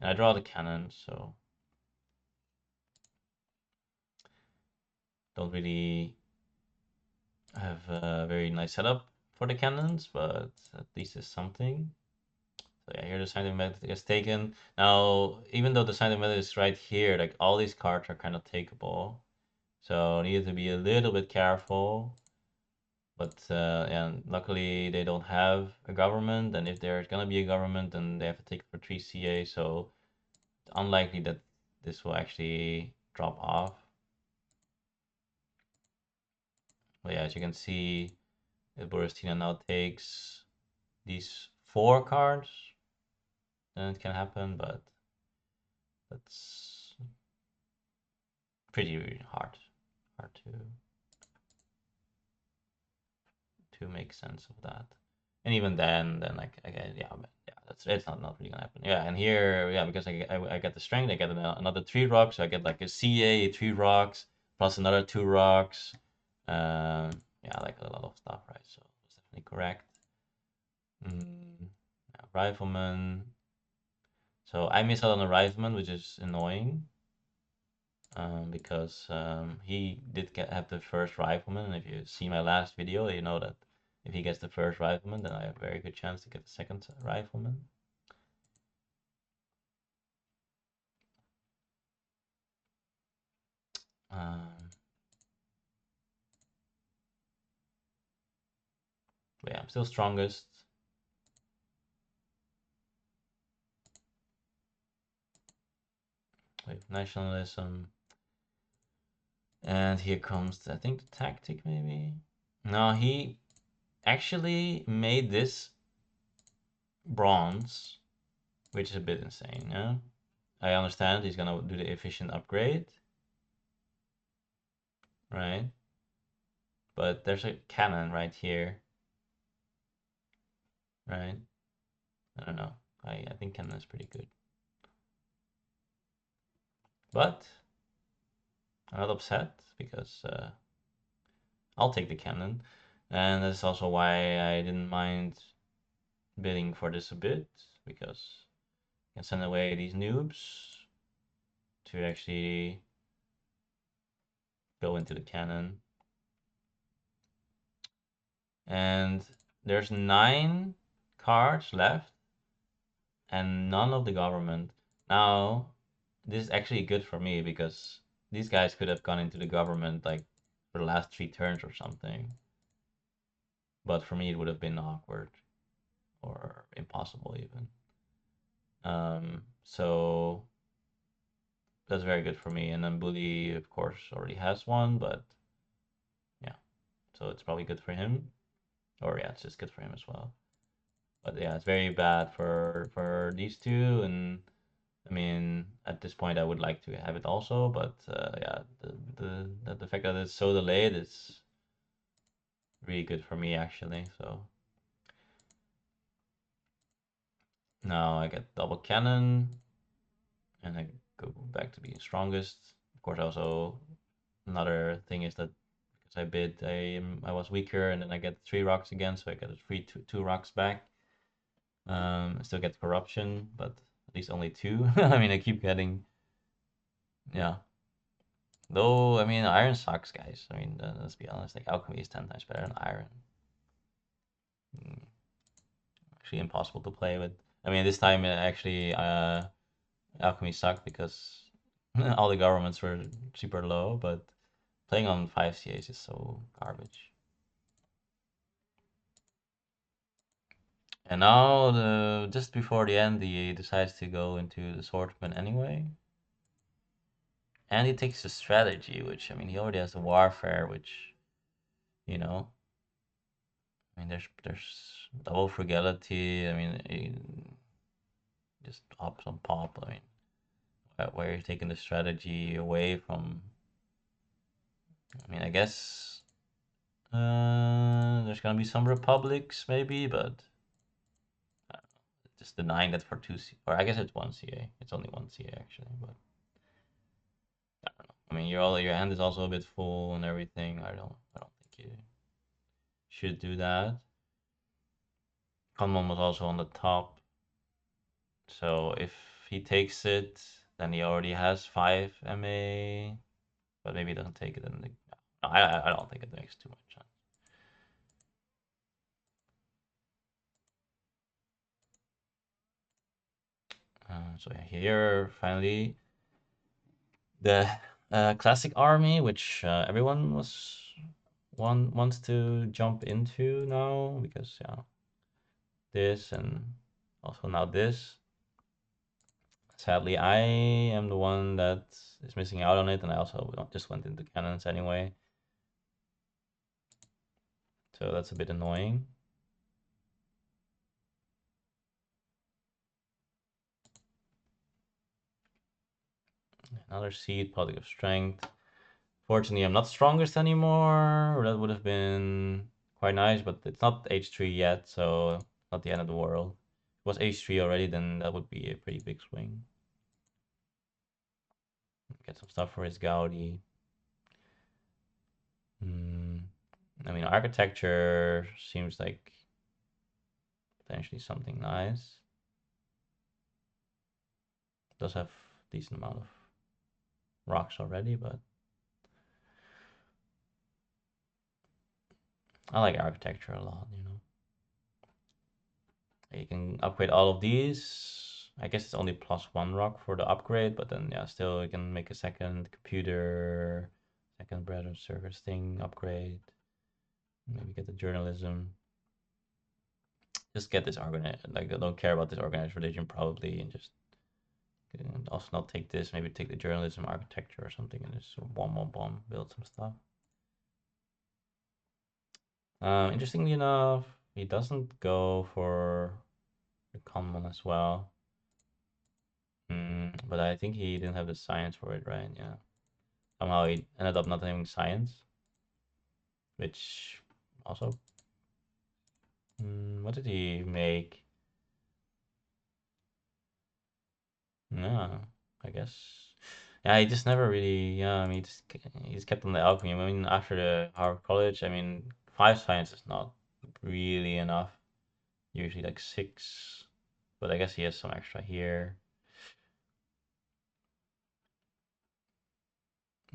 And I draw the cannon, so don't really have a very nice setup for the cannons, but at least it's something. So yeah, here the scientific method is taken. Now, even though the scientific method is right here, like all these cards are kind of takeable. So you need to be a little bit careful. But and luckily they don't have a government, and if there's gonna be a government, then they have to take it for 3 CA. So it's unlikely that this will actually drop off. But yeah, as you can see, if Boristina now takes these 4 cards, then it can happen, but that's pretty hard to make sense of that. And even then like again, yeah, it's not really gonna happen. Yeah, and here, yeah, because I get the strength, I get another 3 rocks, so I get like a CA, 3 rocks, plus another 2 rocks. Yeah, like a lot of stuff, right? So that's definitely correct. Yeah, rifleman. So I miss out on the rifleman, which is annoying. Because he did have the first rifleman, and if you see my last video, you know that if he gets the first rifleman, then I have a very good chance to get the second rifleman. But yeah, I'm still strongest. With nationalism. And here comes, I think, the tactic, maybe? No, he actually made this bronze, which is a bit insane, yeah? I understand he's gonna do the efficient upgrade, right? But there's a cannon right here, right? I don't know. I think cannon is pretty good. But I'm not upset because I'll take the cannon. And that's also why I didn't mind bidding for this a bit, because I can send away these noobs to actually go into the cannon. And there's 9 cards left and none of the government. Now, this is actually good for me because these guys could have gone into the government like for the last 3 turns or something. But for me, it would have been awkward or impossible even. So that's very good for me. And then Bully, of course, already has one, but yeah, so it's probably good for him. Or yeah, it's just good for him as well. But yeah, it's very bad for these two, and I mean, at this point, I would like to have it also, but yeah, the fact that it's so delayed is really good for me actually. So now I get double cannon, and I go back to being strongest. Of course, also another thing is that because I bid, I was weaker, and then I get 3 rocks again, so I get a free two rocks back. I still get corruption, but at least only 2. I mean, I keep getting, yeah. Though, I mean, iron sucks, guys. I mean, let's be honest. Like, alchemy is 10 times better than iron. Mm, Actually, impossible to play with. I mean, this time actually, alchemy sucked because all the governments were super low. But playing on 5 CAs is so garbage. And now, just before the end, he decides to go into the swordsman anyway. And he takes the strategy, which, I mean, he already has the warfare, which, you know, I mean, there's double frugality. I mean, just up some pop. I mean, where you're taking the strategy away from. I mean, I guess there's gonna be some republics maybe, but just denying that for 2 C, or I guess it's 1 CA. It's only 1 CA actually, but I don't know. I mean, your hand is also a bit full and everything. I don't think you should do that. Kanmon was also on the top, so if he takes it, then he already has 5 MA, but maybe he doesn't take it. And I don't think it makes too much sense. So yeah, here finally the classic army, which everyone wants to jump into now because yeah, this and also now this. Sadly, I am the one that is missing out on it, and I also just went into cannons anyway. So that's a bit annoying. Another seed, product of strength. Fortunately, I'm not strongest anymore. That would have been quite nice, but it's not H3 yet, so not the end of the world. It was h3 already, then that would be a pretty big swing. Get some stuff for his Gaudi. I mean, architecture seems like potentially something nice. Does have decent amount of rocks already, but I like architecture a lot, you know. You can upgrade all of these. I guess it's only +1 rock for the upgrade, but then yeah, still you can make a second computer, second bread or service thing upgrade. Maybe get the journalism. Just get this organized. Like I don't care about this organized religion probably, and just also not take this. Maybe take the journalism, architecture or something, and just bomb, build some stuff. Interestingly enough, he doesn't go for the common as well. But I think he didn't have the science for it, right? Yeah. Somehow he ended up not having science, which also, what did he make? Yeah, I guess. Yeah, he just never really. Yeah, I mean, he just kept on the alchemy. I mean, after the Harvard College, I mean, 5 science is not really enough. Usually like 6, but I guess he has some extra here.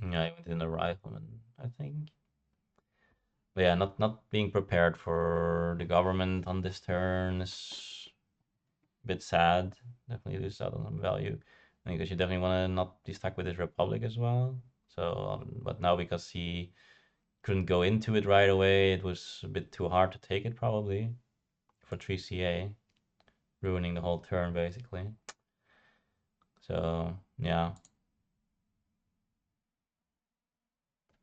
Yeah, he went in the rifleman, I think. But yeah, not being prepared for the government on this turn is a bit sad. Definitely lose out on some value. I think because you definitely want to not be stuck with his republic as well. So, but now because he couldn't go into it right away, it was a bit too hard to take it probably for 3CA, ruining the whole turn basically. So yeah,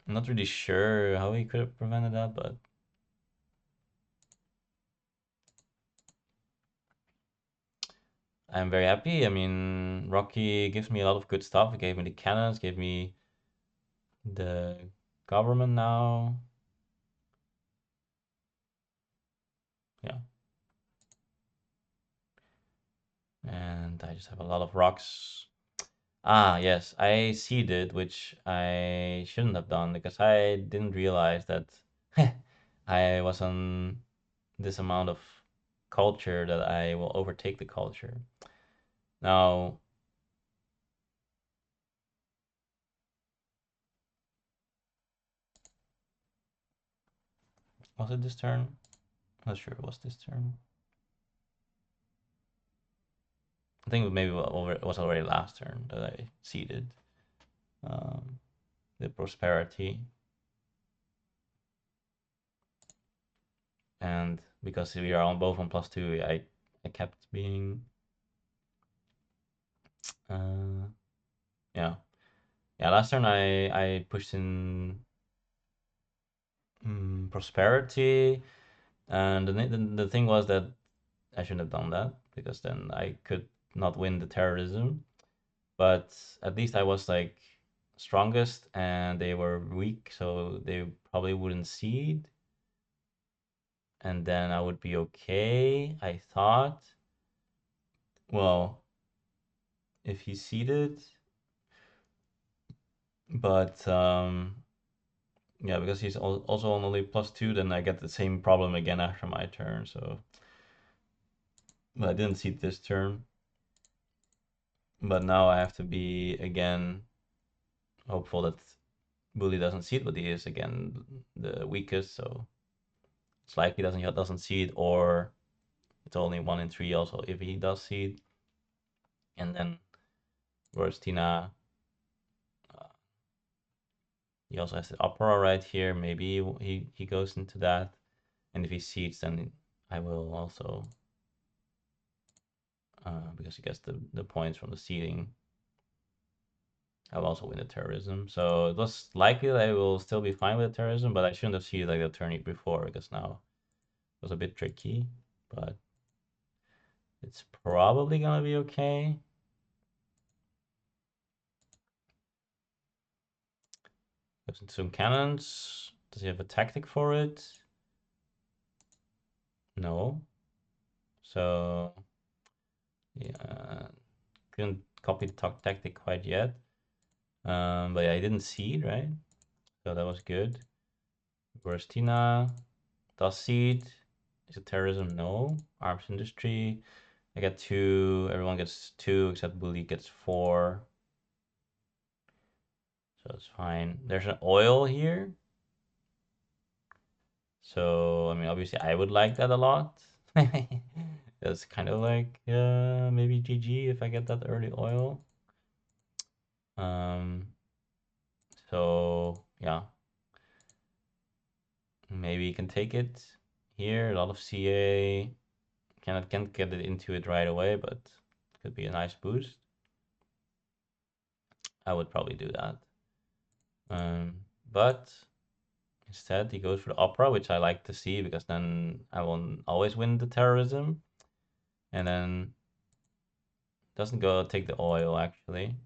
I'm not really sure how he could have prevented that, but I'm very happy. I mean, Rocky gives me a lot of good stuff. He gave me the cannons, gave me the government now. Yeah. And I just have a lot of rocks. Ah, yes, I seeded, which I shouldn't have done because I didn't realize that I was on this amount of culture that I will overtake the culture. Now, was it this turn? Not sure it was this turn. I think maybe it was already last turn that I seeded um, the prosperity. And because we are on both on +2, I kept being uh, yeah. Yeah, last turn I pushed in prosperity, and the thing was that I shouldn't have done that because then I could not win the terrorism. But at least I was like strongest, and they were weak, so they probably wouldn't cede, and then I would be okay. I thought, well, if he ceded, but yeah, because he's also on only +2, then I get the same problem again after my turn. So, but I didn't see this turn. But now I have to be again hopeful that Bully doesn't see it, but he is again the weakest, so it's likely doesn't see it, or it's only 1 in 3 also if he does see it. And then whereas Tina, uh, he also has the opera right here. Maybe he goes into that, and if he seeds, then I will also because he gets the points from the seeding. I'll also win the terrorism. So it was likely that I will still be fine with the terrorism, but I shouldn't have seeded like the turn before because now it was a bit tricky. But it's probably gonna be okay. Goes into some cannons. Does he have a tactic for it? No. So Yeah, couldn't copy the talk tactic quite yet. But yeah, I didn't see it, right? So that was good. Burstina, does seed. Is it terrorism? No. Arms industry. I get two. Everyone gets two except Bully gets four. So it's fine. There's an oil here. So, I mean, obviously, I would like that a lot. That's kind of like maybe GG if I get that early oil. Um, so yeah, maybe you can take it here. A lot of CA. Can't get it into it right away, but could be a nice boost. I would probably do that. But instead, he goes for the opera, which I like to see because then I won't always win the terrorism. And then doesn't go take the oil actually.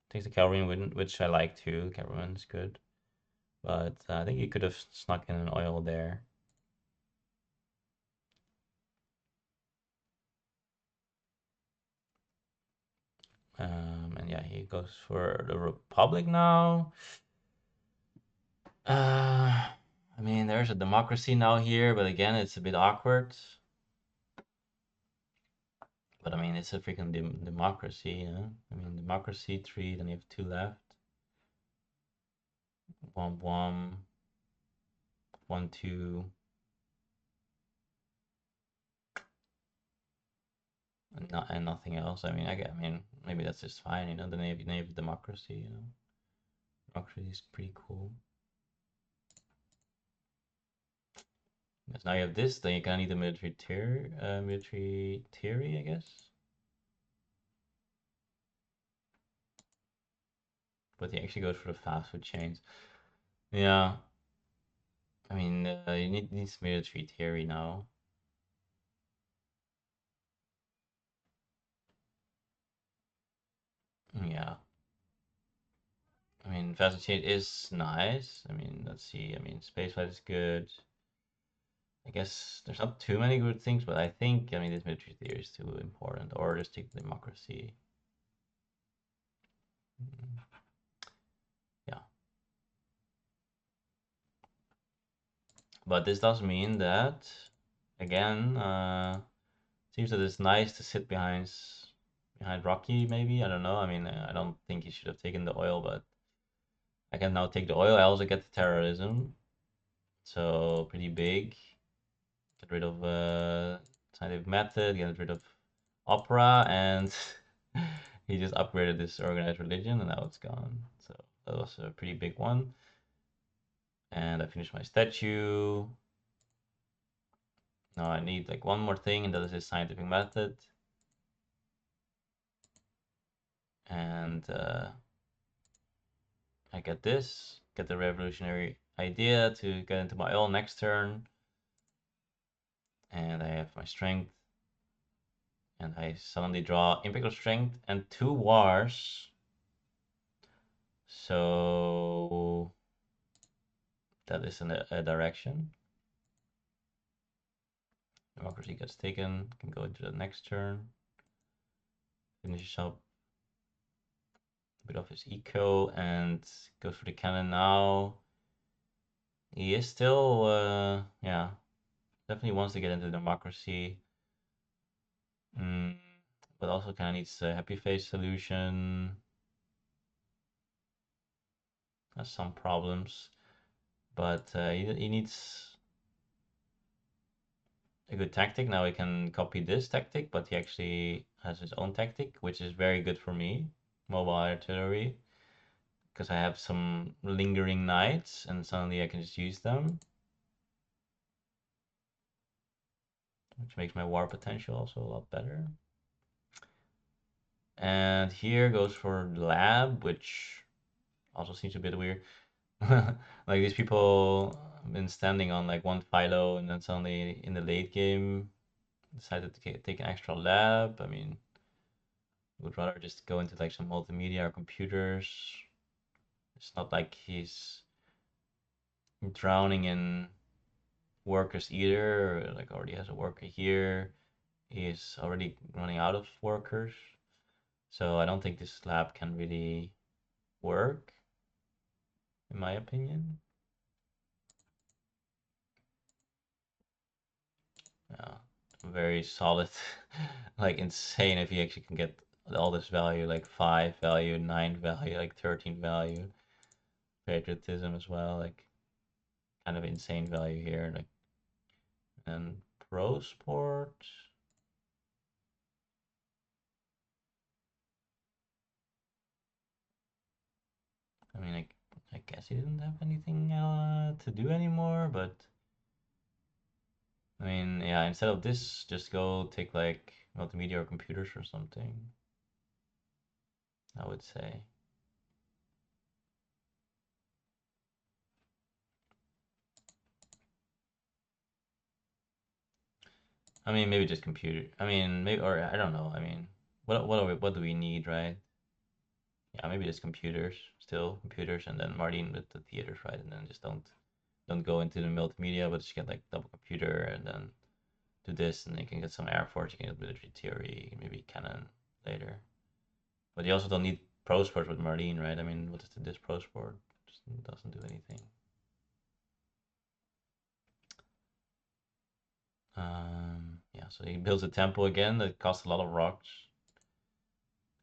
Takes the cavalry win, which I like too. Cavalryman is good. But I think he could have snuck in an oil there. And yeah, he goes for the Republic now. I mean, there's a democracy now here, but again, it's a bit awkward. But I mean, it's a freaking democracy, you know? I mean, democracy 3, then you have 2 left. Wom wom. 1, 2. And nothing else. I mean, I mean, maybe that's just fine, you know? The name of democracy, you know? Democracy is pretty cool. Because now you have this, then you kind of need a military theory, I guess. But he actually goes for the fast food chains. Yeah, I mean, you need this military theory now. Yeah, I mean, fast food chain is nice. I mean, let's see. I mean, spaceflight is good. I guess there's not too many good things, but I think, I mean, this military theory is too important. Or just take democracy. Mm, yeah, but this does mean that, again, seems that it's nice to sit behind Rocky, maybe. I don't know. I mean, I don't think he should have taken the oil, but I can now take the oil. I also get the terrorism, so pretty big. Get rid of scientific method. Get rid of opera, and he just upgraded this organized religion, and now it's gone. So that was a pretty big one. And I finished my statue. Now I need like one more thing, and that is his scientific method. And I get this, get the revolutionary idea to get into my oil next turn. And I have my strength. And I suddenly draw Imperial Strength and 2 wars. So that is in a direction. Democracy gets taken, can go into the next turn. Finishes up a bit of his eco and goes for the cannon now. He is still, yeah, definitely wants to get into democracy. Mm, but also kind of needs a happy face solution. Has some problems, but he needs a good tactic. Now he can copy this tactic, but he actually has his own tactic, which is very good for me. Mobile artillery, because I have some lingering knights, and suddenly I can just use them, which makes my war potential also a lot better. And here goes for lab, which also seems a bit weird. Like these people have been standing on like one philo, and then suddenly in the late game decided to take an extra lab. I mean, would rather just go into like some multimedia or computers. It's not like he's drowning in workers either, or like already has a worker here. he is already running out of workers. So I don't think this lab can really work, in my opinion. Yeah, very solid, like insane if you actually can get all this value, like 5 value, 9 value, like 13 value, patriotism as well, like kind of insane value here. Like, and pro sport. I mean, I guess he didn't have anything to do anymore, but I mean, yeah, instead of this, just go take like multimedia or computers or something, I would say. I mean, maybe just computer. I mean, maybe, or I don't know. I mean, what do we need, right? Yeah, maybe just computers, still computers, and then Martin with the theaters, right? And then just don't go into the multimedia, but just get like double computer and then do this, and then you can get some Air Force, you can get military theory, maybe Canon later. But you also don't need pro sport with Marine, right? I mean, what is this pro sport? Just doesn't do anything. Yeah, so he builds a temple again that costs a lot of rocks.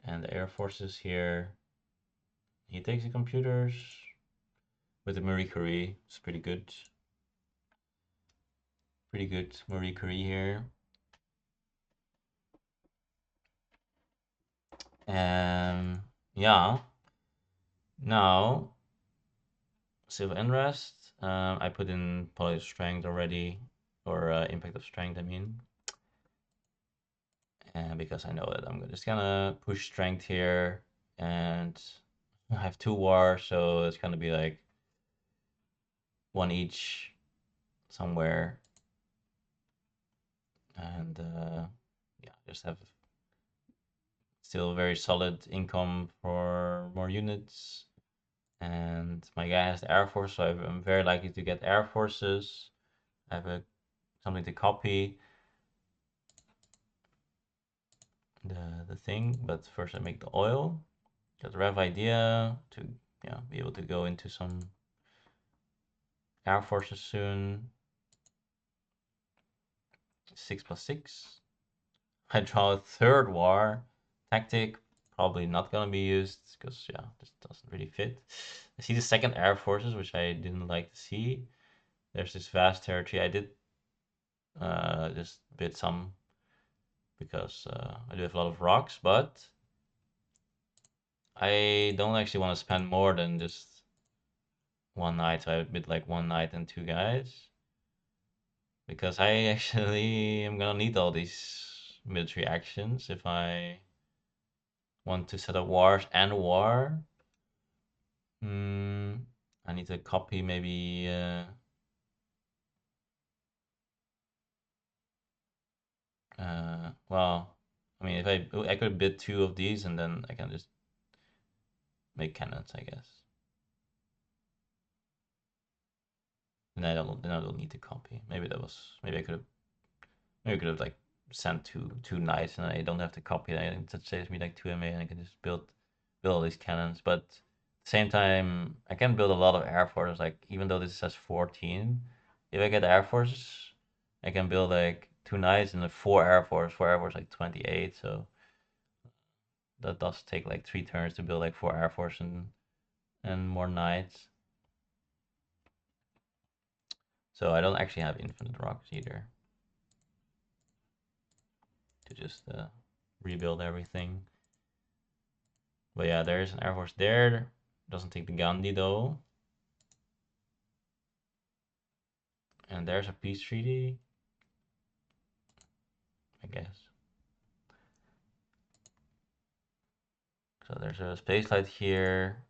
And the Air Forces here. He takes the computers with the Marie Curie. It's pretty good. Pretty good Marie Curie here. Yeah. Now, civil unrest. I put in political strength already, or impact of strength, I mean. And because I know that I'm just gonna push strength here, and I have 2 wars, so it's gonna be like one each somewhere, and yeah, just have still very solid income for more units. And my guy has the Air Force, so I'm very likely to get Air Forces. I have something to copy the thing, but first I make the oil. Got the rev idea to be able to go into some Air Forces soon. 6+6. I draw a third war. Tactic, probably not gonna be used because yeah, this doesn't really fit. I see the second Air Forces, which I didn't like to see. There's this vast territory. I did just bid some because I do have a lot of rocks, but I don't actually want to spend more than just one knight. So I bid like one knight and 2 guys because I actually am gonna need all these military actions if I want to set up wars and war. Hmm, I need to copy maybe. Well, I mean, if I could bid 2 of these and then I can just make cannons, I guess. Then I don't need to copy. Maybe I could have like sent two knights and I don't have to copy that. That saves me like 2 MA and I can just build all these cannons. But at the same time, I can build a lot of air forces. Like even though this says 14, if I get air forces, I can build like 2 knights and a 4 air force like 28. So that does take like 3 turns to build like 4 air force and more knights. So I don't actually have infinite rocks either to just rebuild everything. But yeah, there's an Air Force there. Doesn't take the Gandhi though. And there's a peace treaty, I guess. So there's a space light here,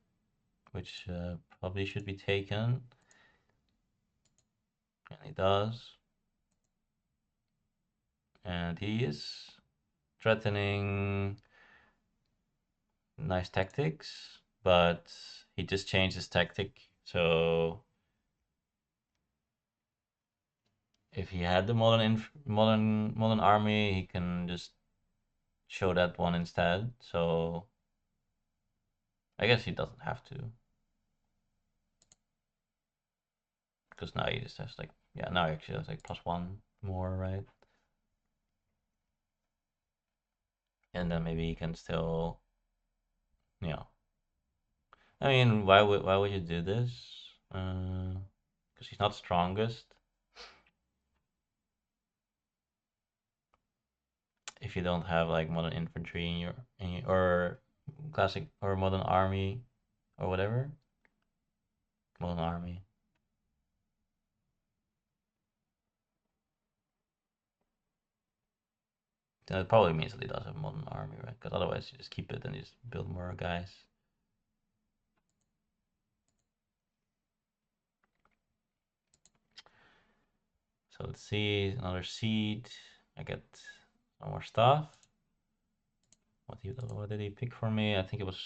which probably should be taken. And he does. And he is threatening nice tactics, but he just changed his tactic. So if he had the modern army, he can just show that one instead. So I guess he doesn't have to, because now he just has like, yeah, now he actually has like +1 more, right? And then maybe he can still, you know, I mean, why would you do this? Because he's not strongest. If you don't have like modern infantry in your or classic or modern army or whatever, modern army. Then it probably means that he does have modern army, right? Because otherwise you just keep it and you just build more guys. So let's see, another seed. I get some more stuff. What did he pick for me? I think it was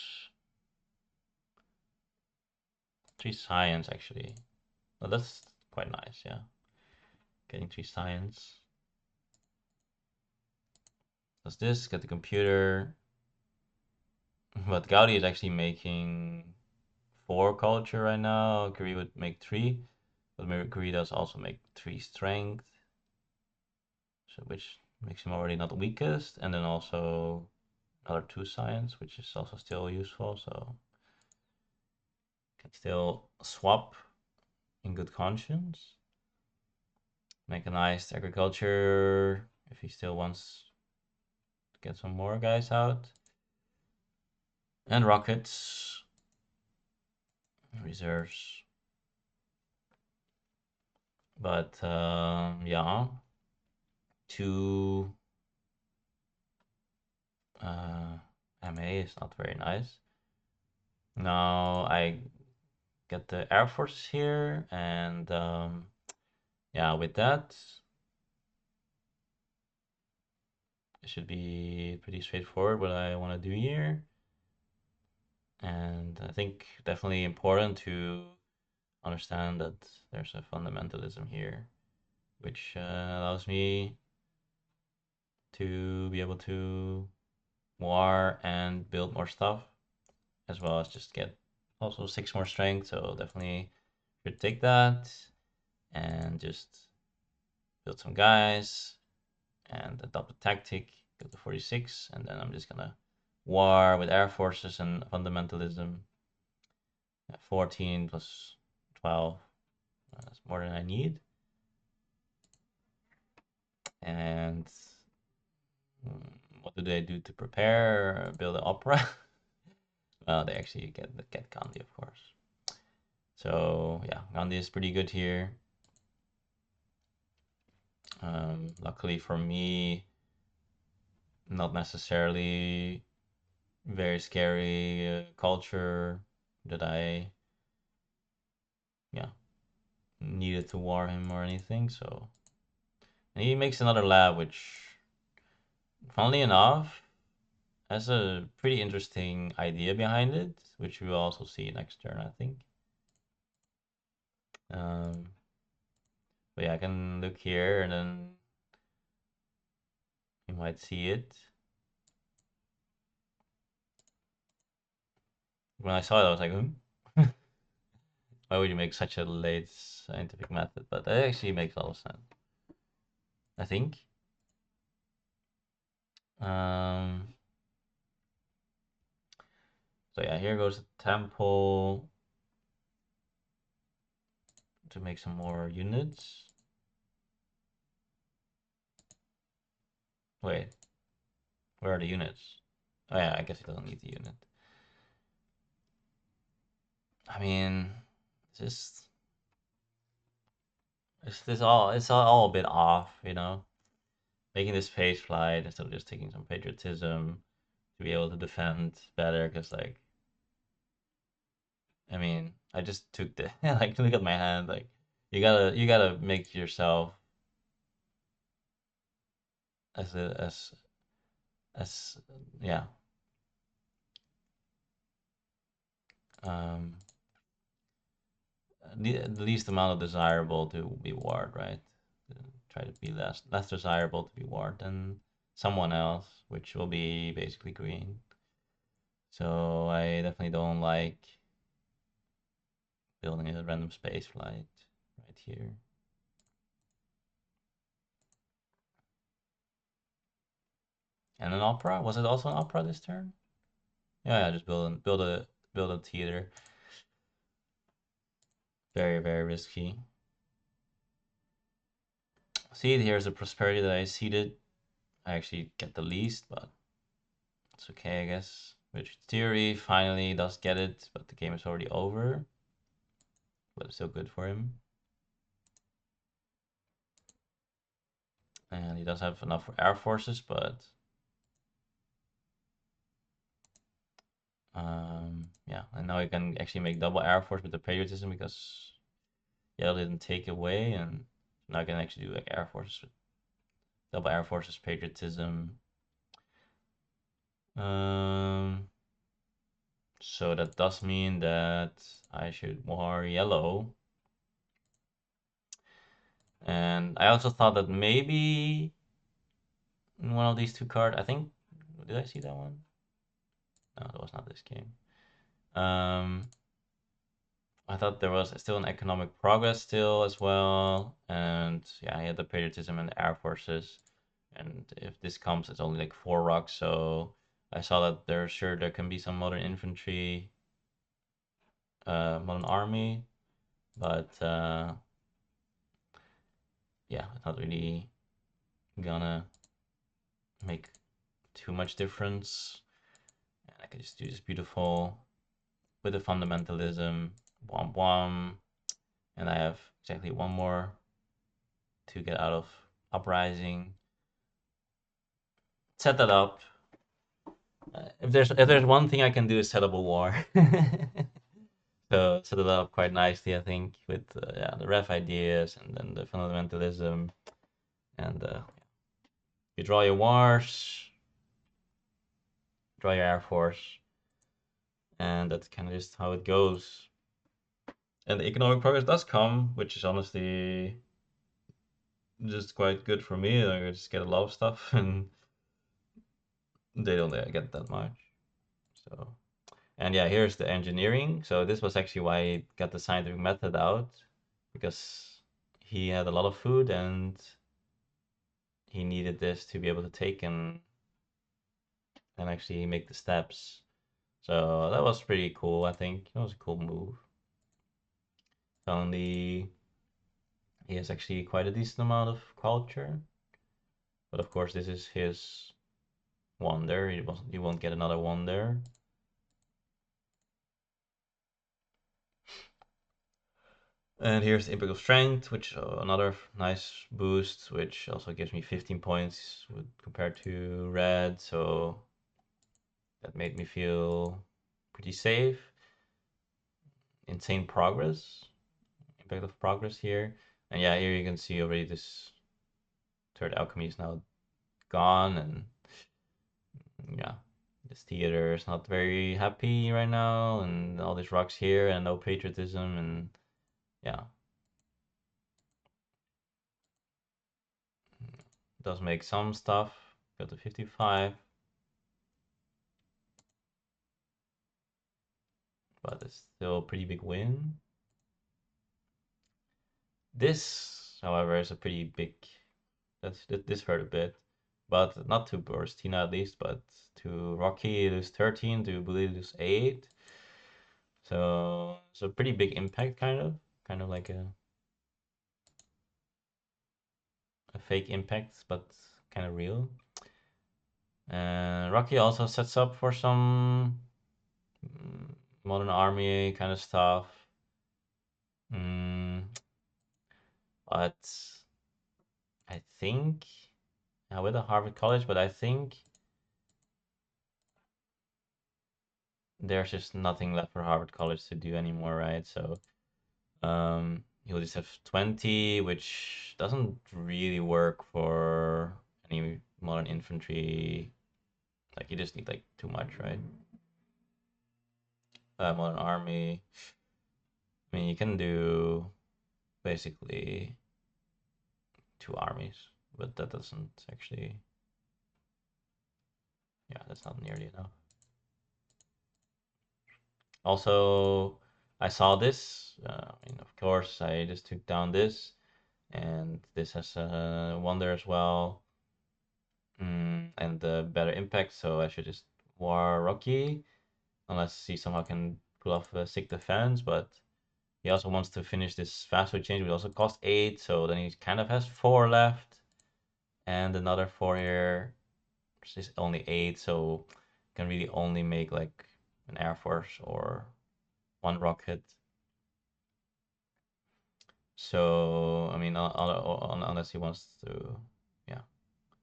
3 science actually. Oh, that's quite nice, yeah. Getting 3 science. Does this get the computer? But Gaudi is actually making 4 culture right now. Curie would make 3, but Curie does also make 3 strength, so which makes him already not the weakest, and then also another 2 science, which is also still useful. So can still swap in good conscience. Mechanized agriculture if he still wants to get some more guys out. And rockets. Reserves. But yeah. 2 MA is not very nice. Now I get the Air Forces here, and yeah, with that, it should be pretty straightforward what I want to do here. And I think definitely important to understand that there's a fundamentalism here, which allows me to be able to war and build more stuff, as well as just get also 6 more strength. So definitely should take that and just build some guys and adopt a tactic, go to 46, and then I'm just gonna war with air forces and fundamentalism. 14 plus 12, that's more than I need. And what do they do to prepare? Build an opera. Well, they actually get Gandhi, of course. So yeah, Gandhi is pretty good here. Luckily for me, not necessarily very scary culture that I, yeah, needed to war him or anything. So, and he makes another lab, which, funnily enough, has a pretty interesting idea behind it, which we will also see next turn, I think. Um, but yeah, I can look here and then you might see it. When I saw it, I was like, hmm? Why would you make such a late scientific method? But it actually makes a lot of sense, I think. Um, so yeah, here goes the temple to make some more units. Wait, where are the units? Oh yeah, I guess he doesn't need the unit. I mean, just it's all a bit off, Making this page flight instead of just taking some patriotism to be able to defend better. Because like, I mean, I just took the like look at my hand. Like, you gotta make yourself as a, as yeah um the least amount of desirable to be warred, right? try to be less desirable to be warred than someone else, which will be basically green. So I definitely don't like building a random space flight right here. And an opera? Was it also an opera this turn? Yeah, just build a theater. Very, very risky. See, here's the prosperity that I seeded. I actually get the least, but it's okay, I guess. Which theory finally does get it, but the game is already over. But it's still good for him. And he does have enough for air forces, but yeah. And now he can actually make double air force with the patriotism because Yale didn't take away, and now I can actually do like air forces, double air forces, patriotism. Um, so that does mean that I should war yellow. And I also thought that maybe in one of these two cards, I think, did I see that one? No, that was not this game. I thought there was still an economic progress still as well, and yeah, I had the patriotism and the air forces. And if this comes, it's only like 4 rocks, so I saw that there can be some modern infantry, modern army, but yeah, it's not really gonna make too much difference. And I can just do this beautiful with the fundamentalism, bwom bwom, and I have exactly one more to get out of uprising. Set that up. If there's one thing I can do is set up a war. So set it up quite nicely, I think, with yeah, the ref ideas and then the fundamentalism, and you draw your wars, draw your air force, and that's kind of just how it goes. And the economic progress does come, which is honestly just quite good for me. Like, I just get a lot of stuff, and they don't get that much. So, and yeah, here's the engineering. So this was actually why I got the scientific method out, because he had a lot of food and he needed this to be able to take and actually make the steps. So that was pretty cool. I think it was a cool move. Only he has actually quite a decent amount of culture, but of course this is his wonder. He won't get another wonder. And here's the Impact of Strength, which another nice boost, which also gives me 15 points compared to red. So that made me feel pretty safe. Insane progress, impact of progress here. And yeah, here you can see already this third alchemy is now gone, and yeah, this theater is not very happy right now, and all these rocks here, and no patriotism, and yeah, it does make some stuff. Go to 55, but it's still a pretty big win. This, however, is a pretty big. This hurt a bit, but not to Boristina at least, but to Rocky lose 13, to Bully lose 8. So it's a pretty big impact, kind of like a fake impact, but kind of real. And Rocky also sets up for some modern army kind of stuff. Mm, but I think with the Harvard College, but I think there's just nothing left for Harvard College to do anymore, right? So he'll just have 20, which doesn't really work for any modern infantry. Like you just need like too much, right? Modern army. I mean, you can do basically 2 armies, but that doesn't actually, yeah, that's not nearly enough. Also, I saw this. Of course, I just took down this, and this has a wonder as well, and the better impact. So I should just war Rocky, unless he somehow can pull off a sick defense. But he also wants to finish this fast food change, which also cost 8. So then he kind of has 4 left, and another 4 here, which is only 8. So can really only make like an Air Force or 1 rocket. So, I mean, unless he wants to, yeah,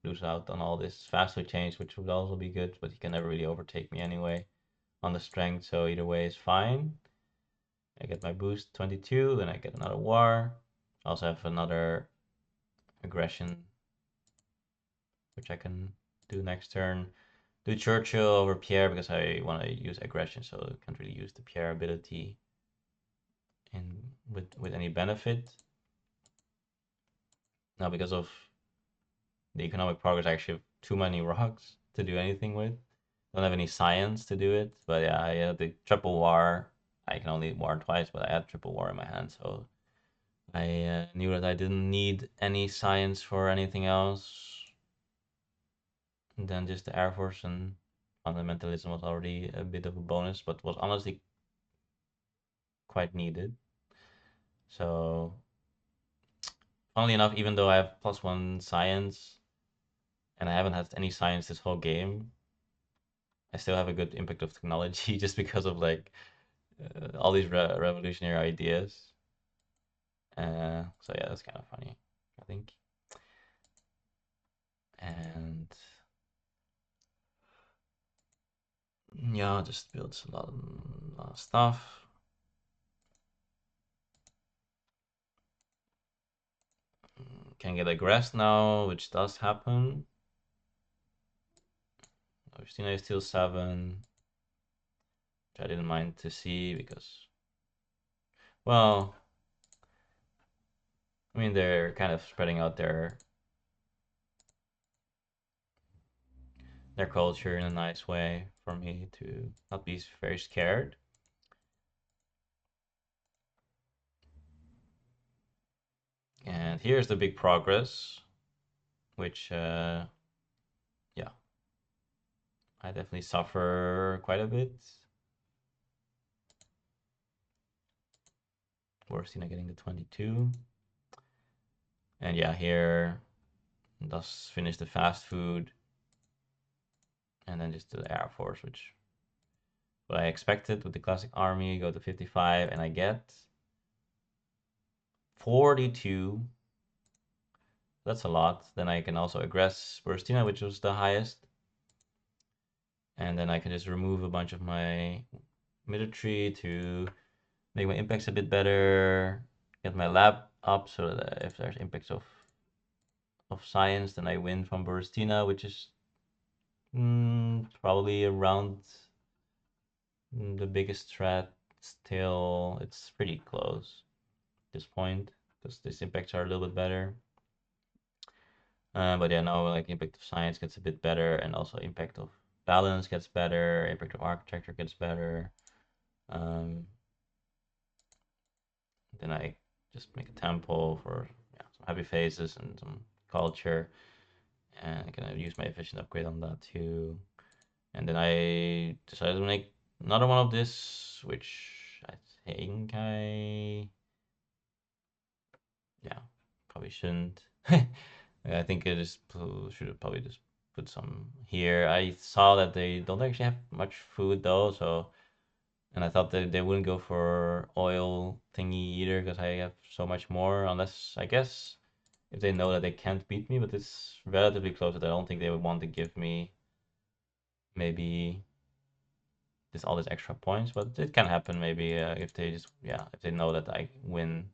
lose out on all this faster change, which would also be good, but he can never really overtake me anyway on the strength, so either way is fine. I get my boost 22, then I get another war. I also have another aggression, which I can do next turn. Do Churchill over Pierre because I want to use aggression, so I can't really use the Pierre ability in with any benefit. Now, because of the economic progress, I actually have too many rocks to do anything with. Don't have any science to do it, but yeah, I had the triple war. I can only war twice, but I had triple war in my hand, so I knew that I didn't need any science for anything else than just the Air Force, and fundamentalism was already a bit of a bonus, but was honestly quite needed. So, funnily enough, even though I have +1 science and I haven't had any science this whole game, I still have a good impact of technology just because of like all these revolutionary ideas. So yeah, that's kind of funny, I think. And yeah, just builds a lot of stuff. Can get aggressed now, which does happen. Christina is still 7, which I didn't mind to see because, well, I mean, they're kind of spreading out their culture in a nice way for me to not be very scared. And here's the big progress, which, yeah, I definitely suffer quite a bit. Boristina getting the 22. And yeah, here does finish the fast food. And then just the Air Force, which what I expected with the classic army. Go to 55 and I get 42. That's a lot. Then I can also aggress Boristina, which was the highest. And then I can just remove a bunch of my military to make my impacts a bit better. Get my lab up so that if there's impacts of science, then I win from Boristina, which is probably around the biggest threat. Still, it's pretty close at this point because these impacts are a little bit better. But yeah, now like impact of science gets a bit better, and also impact of balance gets better, impact of architecture gets better. Um, then I just make a temple for some happy faces and some culture, and I can use my efficient upgrade on that too. And then I decided to make another one of this, which I think yeah, probably shouldn't. I think I just should have probably just put some here. I saw that they don't actually have much food though, so and I thought that they wouldn't go for oil thingy either because I have so much more. Unless I guess if they know that they can't beat me, but it's relatively close that I don't think they would want to give me maybe this all these extra points. But it can happen maybe if they just if they know that I win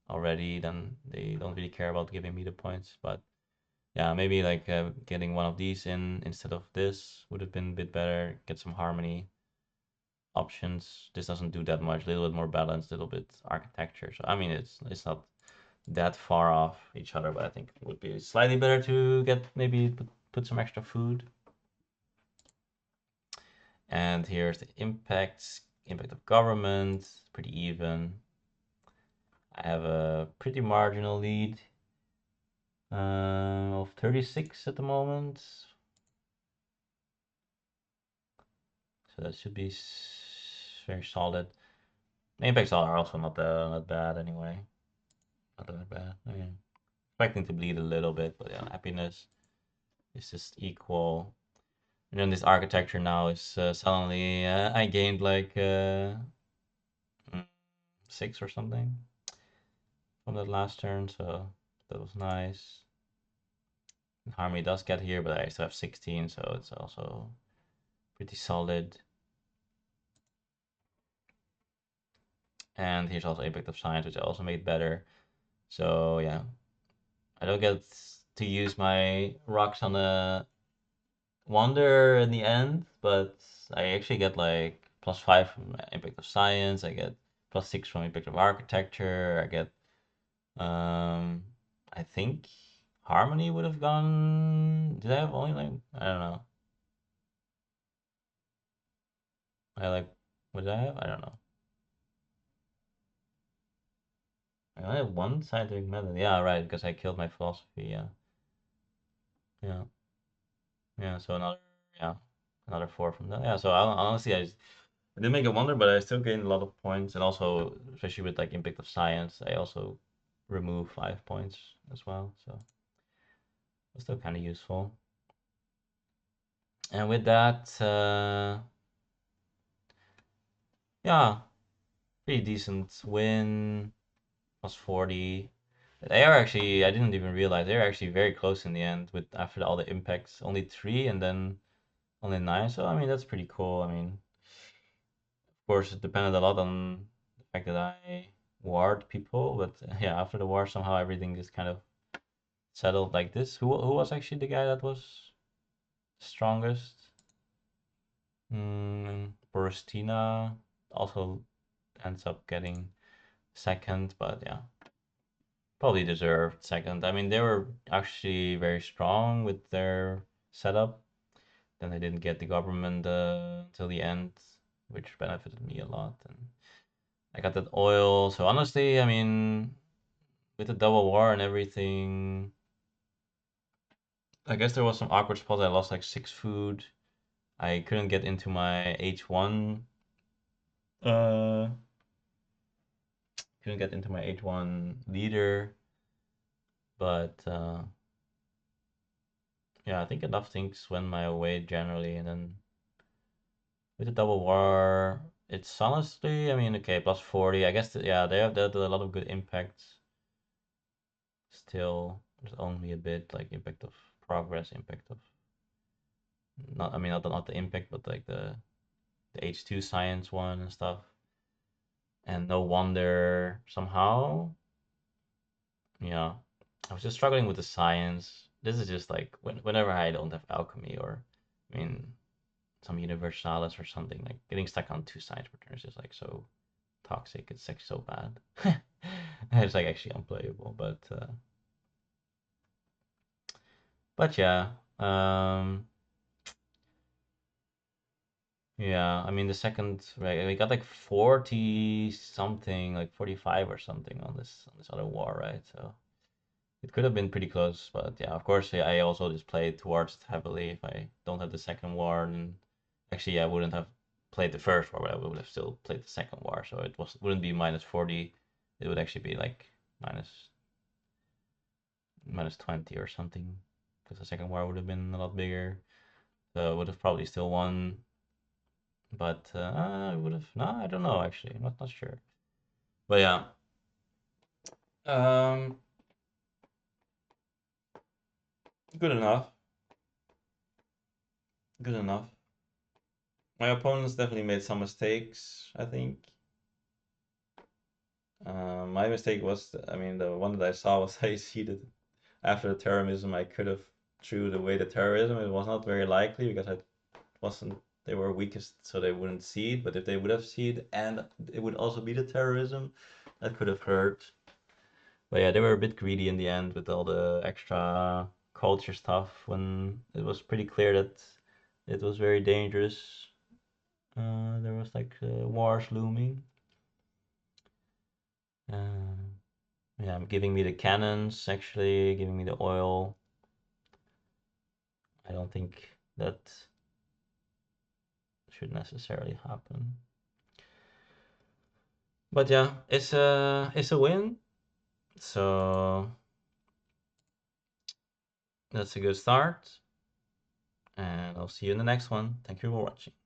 already, then they don't really care about giving me the points. But yeah, maybe like getting one of these in instead of this would have been a bit better. Get some harmony options. This doesn't do that much. A little bit more balanced, a little bit architecture. So I mean, it's not that far off each other, but I think it would be slightly better to get maybe put some extra food. And here's the impact of government, pretty even. I have a pretty marginal lead of 36 at the moment. So that should be very solid. The impacts are also not bad anyway. Not that bad. I mean, expecting to bleed a little bit, but yeah, happiness is just equal. And then this architecture now is suddenly I gained like 6 or something from that last turn, so that was nice. And Harmony does get here, but I still have 16, so it's also pretty solid. And here's also Impact of Science, which I also made better. So yeah, I don't get to use my rocks on a wonder in the end, but I actually get like +5 from Impact of Science. I get +6 from Impact of Architecture. I get, I think Harmony would have gone. Did I have only like, I don't know. I like, what did I have? I don't know. I only have one scientific method. Yeah, right, because I killed my philosophy. Yeah, yeah, yeah. So yeah, another 4 from that. Yeah. So honestly, I did make a wonder, but I still gained a lot of points, and also especially with like Impact of Science, I also remove 5 points as well. So it's still kind of useful. And with that, yeah, pretty decent win. +40. They are actually, I didn't even realize they're actually very close in the end with after all the impacts. Only 3 and then only 9. So I mean that's pretty cool. I mean, of course it depended a lot on the fact that I warred people, but yeah, after the war somehow everything just kind of settled like this. Who was actually the guy that was strongest? Boristina also ends up getting second, but yeah, probably deserved second. I mean, they were actually very strong with their setup. Then they didn't get the government till the end, which benefited me a lot. And I got that oil. So honestly, I mean, with the double war and everything, I guess there was some awkward spots. I lost like 6 food. I couldn't get into my H1. Uh, couldn't get into my H1 leader, but yeah, I think enough things went my way generally, and then with the double war, it's honestly, I mean, okay, +40. I guess yeah, they have a lot of good impacts. Still, there's only a bit like impact of progress, impact of not. I mean, not the impact, but like the H2 science one and stuff. And no wonder somehow, yeah, I was just struggling with the science. This is just like whenever I don't have alchemy or, I mean, some universalis or something, like getting stuck on 2 science returns is like so toxic. It's like so bad. It's like actually unplayable. But yeah, yeah. I mean the second, right, we got like 40 something, like 45 or something on this other war, right? So it could have been pretty close, but yeah, of course, yeah, I also just played towards it heavily. If I don't have the second war, and actually I wouldn't have played the first war, but I would have still played the second war. So it wouldn't be -40. It would actually be like minus 20 or something, because the second war would have been a lot bigger. So I would have probably still won, but I would have. No, I don't know actually. I'm not sure. But yeah, um, good enough. Good enough. My opponents definitely made some mistakes, I think. My mistake was, I mean, the one that I saw was I seeded after the terrorism. I could have threw away the terrorism. It was not very likely because I wasn't. They were weakest, so they wouldn't seed. But if they would have seed and it would also be the terrorism, that could have hurt. But yeah, they were a bit greedy in the end with all the extra culture stuff when it was pretty clear that it was very dangerous. There was like wars looming. Uh, yeah, giving me the cannons, actually giving me the oil. I don't think that should necessarily happen. But yeah, it's a win. So that's a good start. And I'll see you in the next one. Thank you for watching.